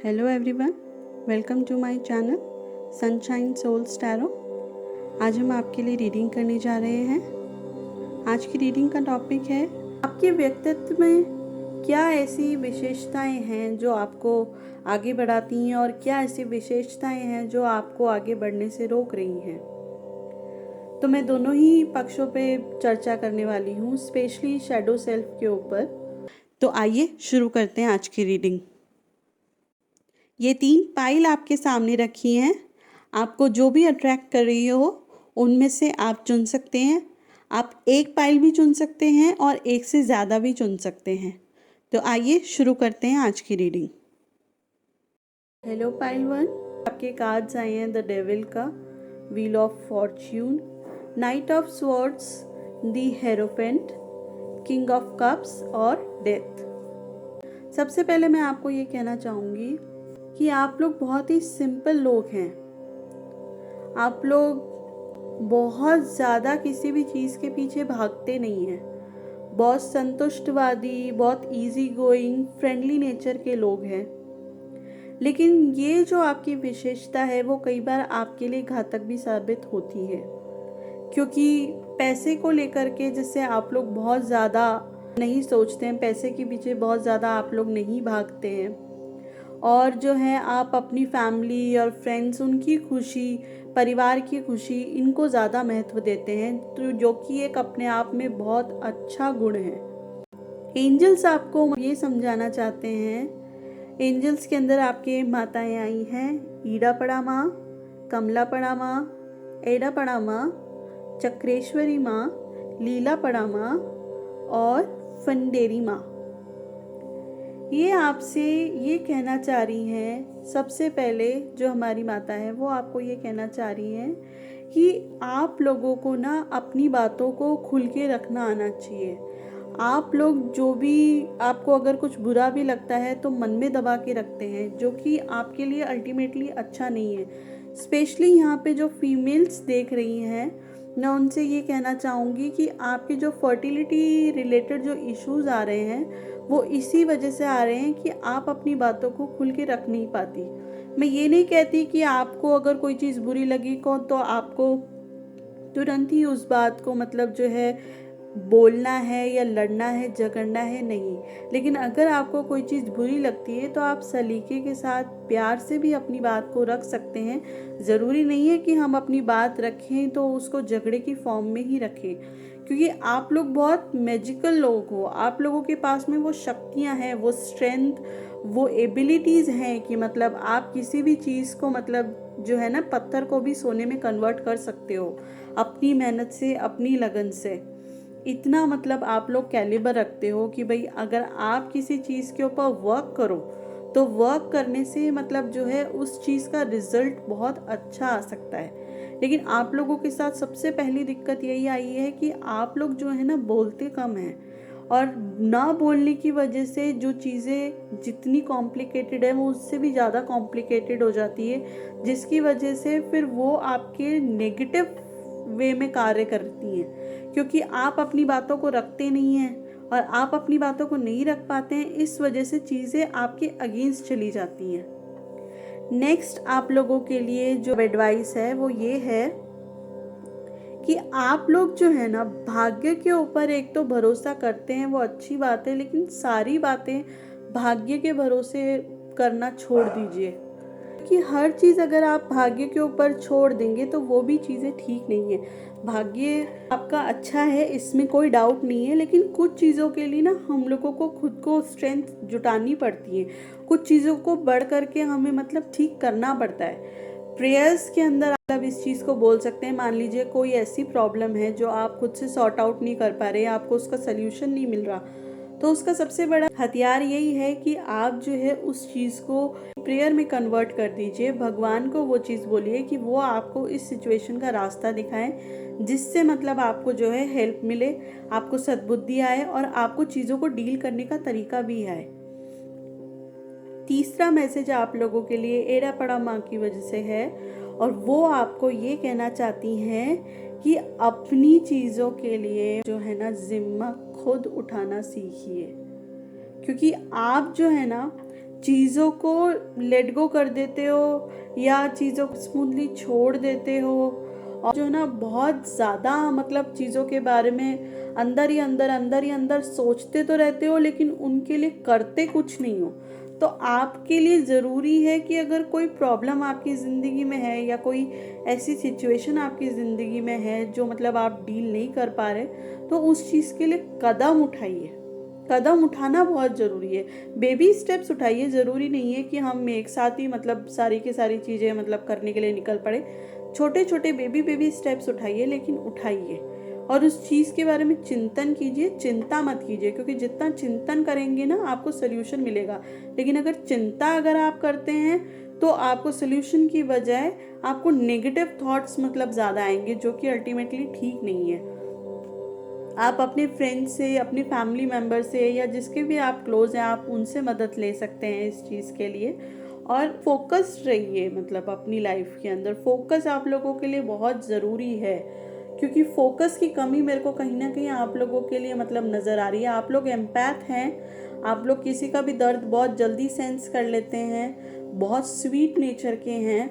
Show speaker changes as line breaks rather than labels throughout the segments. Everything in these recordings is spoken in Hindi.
Hello everyone, welcome to my channel Sunshine Souls Tarot. आज हम आपके लिए रीडिंग करने जा रहे हैं। आज की रीडिंग का टॉपिक है आपके व्यक्तित्व में क्या ऐसी विशेषताएं हैं जो आपको आगे बढ़ाती हैं और क्या ऐसी विशेषताएं हैं जो आपको आगे बढ़ने से रोक रही हैं। तो मैं दोनों ही पक्षों पे चर्चा करने वाली हूँ, स्पेशली शैडो सेल्फ के ऊपर। तो आइए शुरू करते हैं आज की रीडिंग। ये 3 पाइल आपके सामने रखी हैं। आपको जो भी अट्रैक्ट कर रही हो उनमें से आप चुन सकते हैं। आप एक पाइल भी चुन सकते हैं और एक से ज़्यादा भी चुन सकते हैं। तो आइए शुरू करते हैं आज की रीडिंग। हेलो पाइल 1, आपके कार्ड्स आए हैं द डेविल का, wheel of Fortune, night of swords, the hierophant, king of cups और डेथ। सबसे पहले मैं आपको ये कहना चाहूँगी कि आप लोग बहुत ही सिंपल लोग हैं। आप लोग बहुत ज़्यादा किसी भी चीज़ के पीछे भागते नहीं हैं। बहुत संतुष्टवादी, बहुत इजी गोइंग, फ्रेंडली नेचर के लोग हैं। लेकिन ये जो आपकी विशेषता है वो कई बार आपके लिए घातक भी साबित होती है, क्योंकि पैसे को लेकर के जिससे आप लोग बहुत ज़्यादा नहीं सोचते हैं, पैसे के पीछे बहुत ज़्यादा आप लोग नहीं भागते हैं, और जो है आप अपनी फैमिली और फ्रेंड्स, उनकी खुशी, परिवार की खुशी, इनको ज़्यादा महत्व देते हैं, तो जो कि एक अपने आप में बहुत अच्छा गुण है। एंजल्स आपको ये समझाना चाहते हैं। एंजल्स के अंदर आपके माताएं आई हैं, ईड़ा पड़ा माँ, कमला पड़ा माँ, एड़ा पड़ा माँ, चक्रेश्वरी माँ, लीला पड़ा माँ और फंडेरी माँ। ये आपसे ये कहना चाह रही हैं, सबसे पहले जो हमारी माता है वो आपको ये कहना चाह रही हैं कि आप लोगों को ना अपनी बातों को खुल के रखना आना चाहिए। आप लोग जो भी, आपको अगर कुछ बुरा भी लगता है तो मन में दबा के रखते हैं, जो कि आपके लिए अल्टीमेटली अच्छा नहीं है। स्पेशली यहाँ पे जो फीमेल्स देख रही हैं, मैं उनसे ये कहना चाहूँगी कि आपके जो फर्टिलिटी रिलेटेड जो इश्यूज आ रहे हैं वो इसी वजह से आ रहे हैं कि आप अपनी बातों को खुल के रख नहीं पाती। मैं ये नहीं कहती कि आपको अगर कोई चीज़ बुरी लगी को तो आपको तुरंत ही उस बात को मतलब जो है बोलना है या लड़ना है, झगड़ना है, नहीं। लेकिन अगर आपको कोई चीज़ बुरी लगती है तो आप सलीके के साथ प्यार से भी अपनी बात को रख सकते हैं। ज़रूरी नहीं है कि हम अपनी बात रखें तो उसको झगड़े की फॉर्म में ही रखें, क्योंकि आप लोग बहुत मैजिकल लोग हो। आप लोगों के पास में वो शक्तियाँ हैं, वो स्ट्रेंथ, वो एबिलिटीज़ हैं कि मतलब आप किसी भी चीज़ को मतलब जो है ना, पत्थर को भी सोने में कन्वर्ट कर सकते हो अपनी मेहनत से, अपनी लगन से। इतना मतलब आप लोग कैलिबर रखते हो कि भाई अगर आप किसी चीज़ के ऊपर वर्क करो तो वर्क करने से मतलब जो है उस चीज़ का रिजल्ट बहुत अच्छा आ सकता है। लेकिन आप लोगों के साथ सबसे पहली दिक्कत यही आई है कि आप लोग जो है ना बोलते कम हैं, और ना बोलने की वजह से जो चीज़ें जितनी कॉम्प्लिकेटेड है वो उससे भी ज़्यादा कॉम्प्लिकेटेड हो जाती है, जिसकी वजह से फिर वो आपके नेगेटिव वे में कार्य करती हैं, क्योंकि आप अपनी बातों को रखते नहीं हैं और आप अपनी बातों को नहीं रख पाते हैं। इस वजह से चीज़ें आपके अगेंस्ट चली जाती हैं। नेक्स्ट आप लोगों के लिए जो एडवाइस है वो ये है कि आप लोग जो है ना भाग्य के ऊपर एक तो भरोसा करते हैं, वो अच्छी बात है, लेकिन सारी बातें भाग्य के भरोसे करना छोड़ दीजिए, कि हर चीज़ अगर आप भाग्य के ऊपर छोड़ देंगे तो वो भी चीज़ें ठीक नहीं है। भाग्य आपका अच्छा है, इसमें कोई डाउट नहीं है, लेकिन कुछ चीज़ों के लिए ना हम लोगों को खुद को स्ट्रेंथ जुटानी पड़ती है। कुछ चीज़ों को बढ़ करके हमें मतलब ठीक करना पड़ता है। प्रेयर्स के अंदर आप इस चीज़ को बोल सकते हैं। मान लीजिए कोई ऐसी प्रॉब्लम है जो आप खुद से सॉर्ट आउट नहीं कर पा रहे, आपको उसका सल्यूशन नहीं मिल रहा, तो उसका सबसे बड़ा हथियार यही है कि आप जो है उस चीज़ को प्रेयर में कन्वर्ट कर दीजिए। भगवान को वो चीज़ बोलिए कि वो आपको इस सिचुएशन का रास्ता दिखाएं, जिससे मतलब आपको जो है हेल्प मिले, आपको सद्बुद्धि आए और आपको चीज़ों को डील करने का तरीका भी आए। तीसरा मैसेज आप लोगों के लिए एड़ा पड़ा माँ की वजह से है, और वो आपको ये कहना चाहती हैं कि अपनी चीज़ों के लिए जो है ना जिम्मा खुद उठाना सीखिए, क्योंकि आप जो है ना चीज़ों को लेट गो कर देते हो या चीज़ों को स्मूथली छोड़ देते हो, और जो है ना बहुत ज़्यादा मतलब चीज़ों के बारे में अंदर ही अंदर सोचते तो रहते हो लेकिन उनके लिए करते कुछ नहीं हो। तो आपके लिए ज़रूरी है कि अगर कोई प्रॉब्लम आपकी ज़िंदगी में है या कोई ऐसी सिचुएशन आपकी ज़िंदगी में है जो मतलब आप डील नहीं कर पा रहे, तो उस चीज़ के लिए कदम उठाइए। कदम उठाना बहुत ज़रूरी है। बेबी स्टेप्स उठाइए, ज़रूरी नहीं है कि हम एक साथ ही मतलब सारी की सारी चीज़ें मतलब करने के लिए निकल पड़े। छोटे छोटे बेबी स्टेप्स उठाइए, लेकिन उठाइए और उस चीज़ के बारे में चिंतन कीजिए, चिंता मत कीजिए, क्योंकि जितना चिंतन करेंगे ना आपको सोल्यूशन मिलेगा। लेकिन अगर आप करते हैं तो आपको सोल्यूशन की बजाय आपको नेगेटिव थॉट्स मतलब ज़्यादा आएंगे, जो कि अल्टीमेटली ठीक नहीं है। आप अपने फ्रेंड से, अपने फैमिली मेम्बर से या जिसके भी आप क्लोज हैं, आप उनसे मदद ले सकते हैं इस चीज़ के लिए। और फोकस्ड रहिए, मतलब अपनी लाइफ के अंदर फोकस आप लोगों के लिए बहुत ज़रूरी है, क्योंकि फोकस की कमी मेरे को कहीं ना कहीं आप लोगों के लिए मतलब नज़र आ रही है। आप लोग एम्पैथ हैं, आप लोग किसी का भी दर्द बहुत जल्दी सेंस कर लेते हैं, बहुत स्वीट नेचर के हैं,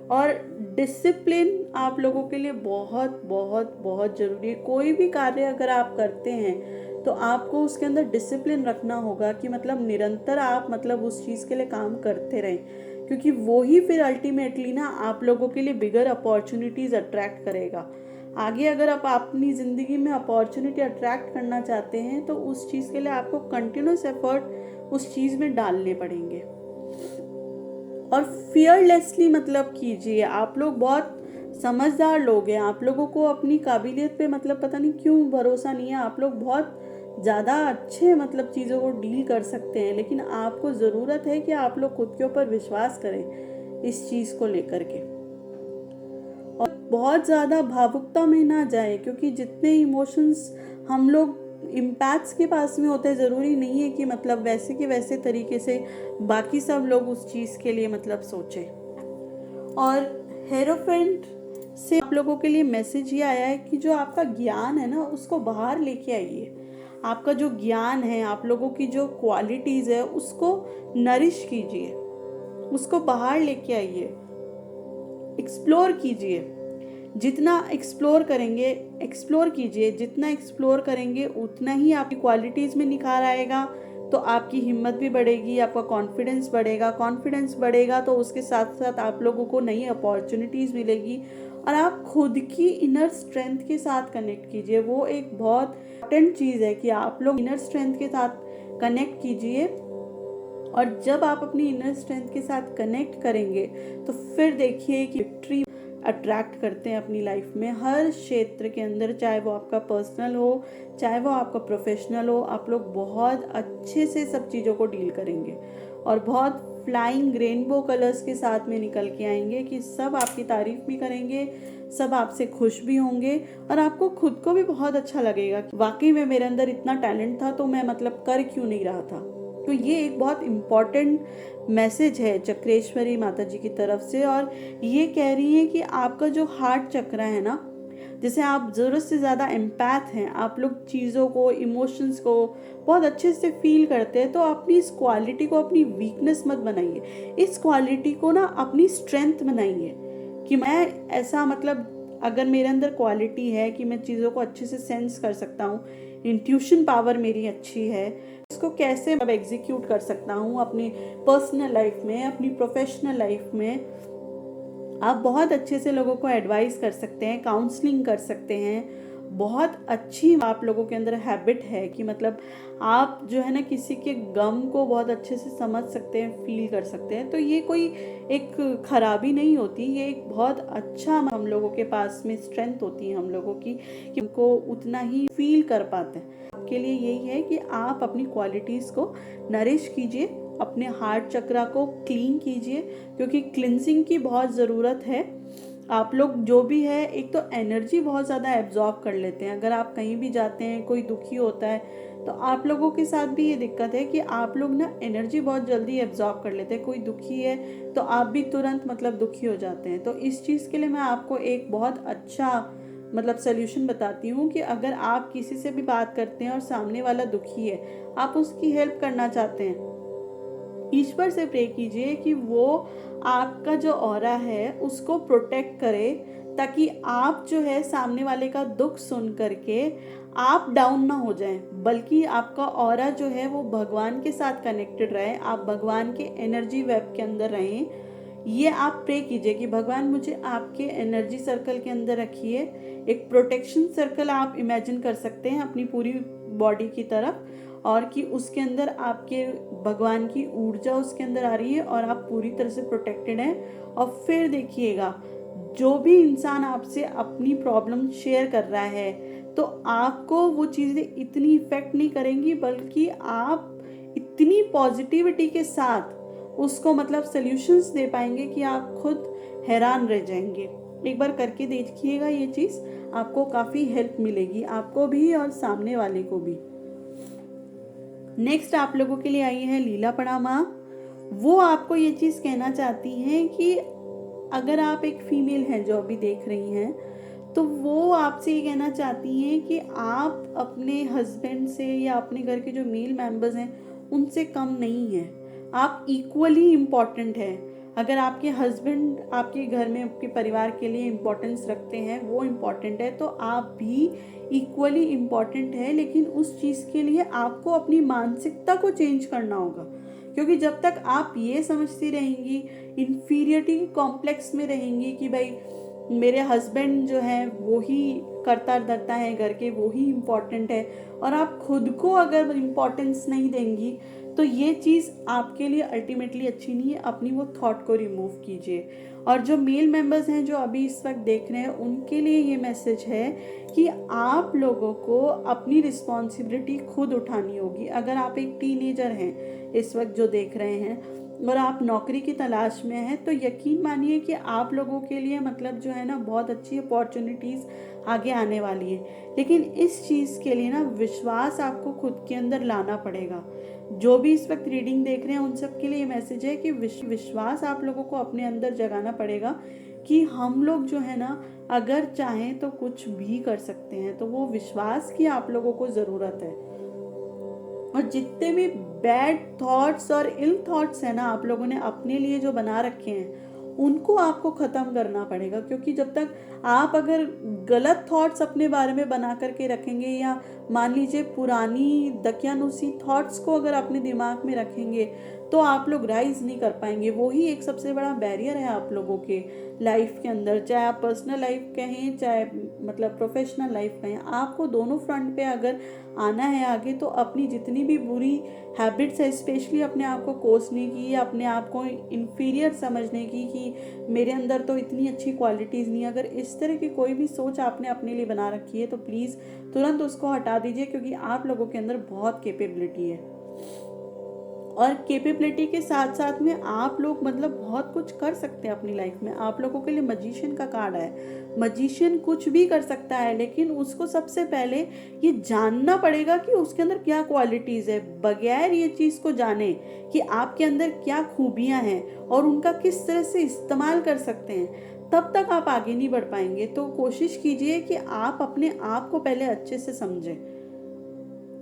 और डिसिप्लिन आप लोगों के लिए बहुत बहुत बहुत ज़रूरी है। कोई भी कार्य अगर आप करते हैं तो आपको उसके अंदर डिसिप्लिन रखना होगा कि मतलब निरंतर आप मतलब उस चीज़ के लिए काम करते रहें, क्योंकि वो ही फिर अल्टीमेटली ना आप लोगों के लिए बिगर अपॉर्चुनिटीज़ अट्रैक्ट करेगा। आगे अगर आप अपनी ज़िंदगी में अपॉर्चुनिटी अट्रैक्ट करना चाहते हैं तो उस चीज़ के लिए आपको कंटिन्यूस एफर्ट उस चीज़ में डालने पड़ेंगे। और फियरलेसली मतलब कीजिए। आप लोग बहुत समझदार लोग हैं, आप लोगों को अपनी काबिलियत पे मतलब पता नहीं क्यों भरोसा नहीं है। आप लोग बहुत ज़्यादा अच्छे मतलब चीज़ों को डील कर सकते हैं, लेकिन आपको ज़रूरत है कि आप लोग खुद के ऊपर विश्वास करें इस चीज़ को लेकर के, और बहुत ज़्यादा भावुकता में ना जाए, क्योंकि जितने इमोशंस हम लोग इम्पैक्ट्स के पास में होते हैं, ज़रूरी नहीं है कि मतलब वैसे के वैसे तरीके से बाकी सब लोग उस चीज़ के लिए मतलब सोचें। और हेरोफेंट से आप लोगों के लिए मैसेज ये आया है कि जो आपका ज्ञान है ना उसको बाहर लेके आइए। आपका जो ज्ञान है, आप लोगों की जो क्वालिटीज़ है उसको नरिश कीजिए, उसको बाहर लेके आइए, एक्सप्लोर कीजिए। जितना एक्सप्लोर कीजिए, जितना एक्सप्लोर करेंगे उतना ही आपकी क्वालिटीज़ में निखार आएगा। तो आपकी हिम्मत भी बढ़ेगी, आपका कॉन्फिडेंस बढ़ेगा तो उसके साथ साथ आप लोगों को नई अपॉर्चुनिटीज़ मिलेगी। और आप खुद की इनर स्ट्रेंथ के साथ कनेक्ट कीजिए। वो एक बहुत इंपॉर्टेंट चीज़ है कि आप लोग इनर स्ट्रेंथ के साथ कनेक्ट कीजिए। और जब आप अपनी इनर स्ट्रेंथ के साथ कनेक्ट करेंगे तो फिर देखिए कि विक्ट्री अट्रैक्ट करते हैं अपनी लाइफ में हर क्षेत्र के अंदर, चाहे वो आपका पर्सनल हो, चाहे वो आपका प्रोफेशनल हो। आप लोग बहुत अच्छे से सब चीज़ों को डील करेंगे और बहुत फ्लाइंग रेनबो कलर्स के साथ में निकल के आएंगे कि सब आपकी तारीफ भी करेंगे, सब आपसे खुश भी होंगे, और आपको खुद को भी बहुत अच्छा लगेगा कि वाकई में मेरे अंदर इतना टैलेंट था तो मैं मतलब कर क्यों नहीं रहा था। तो ये एक बहुत इम्पॉर्टेंट मैसेज है चक्रेश्वरी माता जी की तरफ से। और ये कह रही है कि आपका जो हार्ट चक्र है ना, जैसे आप ज़रूरत से ज़्यादा एम्पैथ हैं, आप लोग चीज़ों को, इमोशंस को बहुत अच्छे से फील करते हैं, तो अपनी इस क्वालिटी को अपनी वीकनेस मत बनाइए, इस क्वालिटी को ना अपनी स्ट्रेंथ बनाइए कि मैं ऐसा मतलब अगर मेरे अंदर क्वालिटी है कि मैं चीज़ों को अच्छे से सेंस कर सकता हूँ, इंट्यूशन पावर मेरी अच्छी है, इसको कैसे मैं एग्जीक्यूट कर सकता हूँ अपनी पर्सनल लाइफ में, अपनी प्रोफेशनल लाइफ में। आप बहुत अच्छे से लोगों को एडवाइस कर सकते हैं, काउंसलिंग कर सकते हैं। बहुत अच्छी आप लोगों के अंदर हैबिट है कि मतलब आप जो है ना किसी के गम को बहुत अच्छे से समझ सकते हैं, फील कर सकते हैं। तो ये कोई एक खराबी नहीं होती, ये एक बहुत अच्छा हम लोगों के पास में स्ट्रेंथ होती है हम लोगों की कि उनको उतना ही फील कर पाते हैं। आपके लिए यही है कि आप अपनी क्वालिटीज़ को नरिश कीजिए, अपने हार्ट चक्रा को क्लीन कीजिए, क्योंकि क्लिनजिंग की बहुत ज़रूरत है। आप लोग जो भी है, एक तो एनर्जी बहुत ज़्यादा एब्जॉर्ब कर लेते हैं। अगर आप कहीं भी जाते हैं, कोई दुखी होता है तो आप लोगों के साथ भी ये दिक्कत है कि आप लोग ना एनर्जी बहुत जल्दी एब्जॉर्ब कर लेते हैं। कोई दुखी है तो आप भी तुरंत मतलब दुखी हो जाते हैं। तो इस चीज़ के लिए मैं आपको एक बहुत अच्छा मतलब सोल्यूशन बताती हूँ कि अगर आप किसी से भी बात करते हैं और सामने वाला दुखी है, आप उसकी हेल्प करना चाहते हैं, ईश्वर से प्रे कीजिए कि वो आपका जो ऑरा है उसको प्रोटेक्ट करे, ताकि आप जो है सामने वाले का दुख सुन करके आप डाउन ना हो जाएं, बल्कि आपका ऑरा जो है वो भगवान के साथ कनेक्टेड रहे, आप भगवान के एनर्जी वेब के अंदर रहें। ये आप प्रे कीजिए कि भगवान मुझे आपके एनर्जी सर्कल के अंदर रखिए। एक प्रोटेक्शन सर्कल आप इमेजिन कर सकते हैं अपनी पूरी बॉडी की तरफ, और कि उसके अंदर आपके भगवान की ऊर्जा उसके अंदर आ रही है और आप पूरी तरह से प्रोटेक्टेड हैं। और फिर देखिएगा, जो भी इंसान आपसे अपनी प्रॉब्लम शेयर कर रहा है तो आपको वो चीज़ें इतनी इफेक्ट नहीं करेंगी, बल्कि आप इतनी पॉजिटिविटी के साथ उसको मतलब सॉल्यूशंस दे पाएंगे कि आप खुद हैरान रह जाएंगे। एक बार करके देखिएगा, ये चीज़ आपको काफ़ी हेल्प मिलेगी, आपको भी और सामने वाले को भी। नेक्स्ट आप लोगों के लिए आई है लीला पड़ामा। वो आपको ये चीज़ कहना चाहती हैं कि अगर आप एक फीमेल हैं जो अभी देख रही हैं, तो वो आपसे ये कहना चाहती हैं कि आप अपने हस्बैंड से या अपने घर के जो मेल मेंबर्स हैं उनसे कम नहीं हैं, आप इक्वली इम्पॉर्टेंट हैं। अगर आपके हस्बैंड आपके घर में आपके परिवार के लिए इम्पोर्टेंस रखते हैं, वो इम्पॉर्टेंट है, तो आप भी इक्वली इम्पॉर्टेंट है। लेकिन उस चीज़ के लिए आपको अपनी मानसिकता को चेंज करना होगा, क्योंकि जब तक आप ये समझती रहेंगी, इन्फीरियरिटी कॉम्प्लेक्स में रहेंगी कि भाई मेरे हस्बैंड जो है वो ही करता धरता है घर के, वो ही इम्पोर्टेंट है, और आप खुद को अगर इम्पोर्टेंस नहीं देंगी, तो ये चीज़ आपके लिए अल्टीमेटली अच्छी नहीं है। अपनी वो थॉट को रिमूव कीजिए। और जो मेल मेंबर्स हैं जो अभी इस वक्त देख रहे हैं, उनके लिए ये मैसेज है कि आप लोगों को अपनी रिस्पॉन्सिबिलिटी खुद उठानी होगी। अगर आप एक टीनेजर हैं इस वक्त जो देख रहे हैं और आप नौकरी की तलाश में हैं, तो यकीन मानिए कि आप लोगों के लिए मतलब जो है ना बहुत अच्छी अपॉर्चुनिटीज़ आगे आने वाली है। लेकिन इस चीज़ के लिए ना विश्वास आपको खुद के अंदर लाना पड़ेगा। जो भी इस वक्त रीडिंग देख रहे हैं उन सब के लिए मैसेज है कि विश्वास आप लोगों को अपने अंदर जगाना पड़ेगा कि हम लोग जो है ना अगर चाहें तो कुछ भी कर सकते हैं। तो वो विश्वास की आप लोगों को ज़रूरत है। और जितने भी बैड थॉट्स और इल थॉट्स हैं ना आप लोगों ने अपने लिए जो बना रखे हैं, उनको आपको ख़त्म करना पड़ेगा। क्योंकि जब तक आप अगर गलत थॉट्स अपने बारे में बना करके रखेंगे, या मान लीजिए पुरानी दकियानुसी थॉट्स को अगर अपने दिमाग में रखेंगे, तो आप लोग राइज नहीं कर पाएंगे। वो ही एक सबसे बड़ा बैरियर है आप लोगों के लाइफ के अंदर, चाहे आप पर्सनल लाइफ कहें चाहे मतलब प्रोफेशनल लाइफ कहें। आपको दोनों फ्रंट पे अगर आना है आगे, तो अपनी जितनी भी बुरी हैबिट्स है, स्पेशली अपने आप को कोसने की या अपने आप को इन्फीरियर समझने की कि मेरे अंदर तो इतनी अच्छी क्वालिटीज़ नहीं, अगर इस तरह की कोई भी सोच आपने अपने लिए बना रखी है तो प्लीज़ तुरंत उसको हटा दीजिए। क्योंकि आप लोगों के अंदर बहुत कैपेबिलिटी है, और कैपेबिलिटी के साथ साथ में आप लोग मतलब बहुत कुछ कर सकते हैं अपनी लाइफ में। आप लोगों के लिए मजिशियन का कार्ड है। मजिशियन कुछ भी कर सकता है, लेकिन उसको सबसे पहले ये जानना पड़ेगा कि उसके अंदर क्या क्वालिटीज़ है। बगैर ये चीज़ को जाने कि आपके अंदर क्या खूबियाँ हैं और उनका किस तरह से इस्तेमाल कर सकते हैं, तब तक आप आगे नहीं बढ़ पाएंगे। तो कोशिश कीजिए कि आप अपने आप को पहले अच्छे से समझें,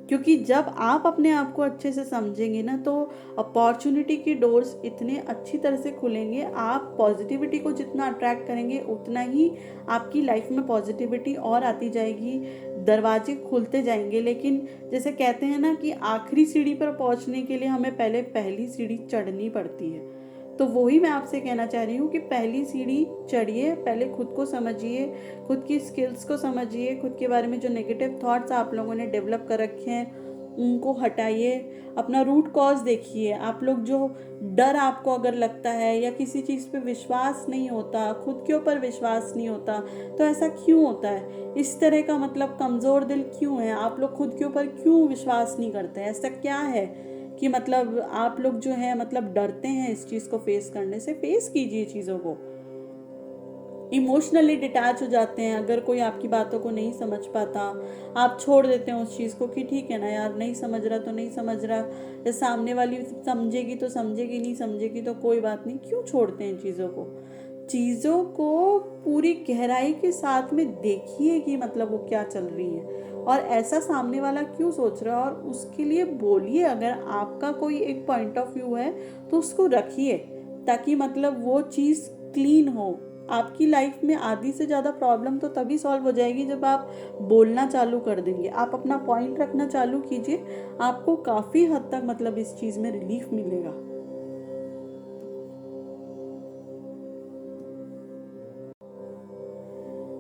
क्योंकि जब आप अपने आप को अच्छे से समझेंगे ना, तो अपॉर्चुनिटी की डोर्स इतने अच्छी तरह से खुलेंगे। आप पॉजिटिविटी को जितना अट्रैक्ट करेंगे, उतना ही आपकी लाइफ में पॉजिटिविटी और आती जाएगी, दरवाजे खुलते जाएंगे। लेकिन जैसे कहते हैं ना कि आखिरी सीढ़ी पर पहुंचने के लिए हमें पहले पहली सीढ़ी चढ़नी पड़ती है। तो वही मैं आपसे कहना चाह रही हूँ कि पहली सीढ़ी चढ़िए, पहले खुद को समझिए, खुद की स्किल्स को समझिए, खुद के बारे में जो नेगेटिव थॉट्स आप लोगों ने डेवलप कर रखे हैं उनको हटाइए, अपना रूट कॉज देखिए। आप लोग जो डर आपको अगर लगता है या किसी चीज़ पे विश्वास नहीं होता, खुद के ऊपर विश्वास नहीं होता, तो ऐसा क्यों होता है? इस तरह का मतलब कमज़ोर दिल क्यों है? आप लोग खुद के ऊपर क्यों विश्वास नहीं करते? ऐसा क्या है कि मतलब आप लोग जो है मतलब डरते हैं इस चीज़ को फेस करने से? फेस कीजिए चीज़ों को। इमोशनली डिटैच हो जाते हैं, अगर कोई आपकी बातों को नहीं समझ पाता, आप छोड़ देते हैं उस चीज़ को कि ठीक है ना यार, नहीं समझ रहा तो नहीं समझ रहा, या सामने वाली समझेगी तो समझेगी, नहीं समझेगी तो कोई बात नहीं। क्यों छोड़ते हैं चीज़ों को? चीज़ों को पूरी गहराई के साथ में देखिए कि मतलब वो क्या चल रही है, और ऐसा सामने वाला क्यों सोच रहा है, और उसके लिए बोलिए। अगर आपका कोई एक पॉइंट ऑफ व्यू है तो उसको रखिए, ताकि मतलब वो चीज़ क्लीन हो। आपकी लाइफ में आधी से ज़्यादा प्रॉब्लम तो तभी सॉल्व हो जाएगी जब आप बोलना चालू कर देंगे, आप अपना पॉइंट रखना चालू कीजिए। आपको काफ़ी हद तक मतलब इस चीज़ में रिलीफ मिलेगा।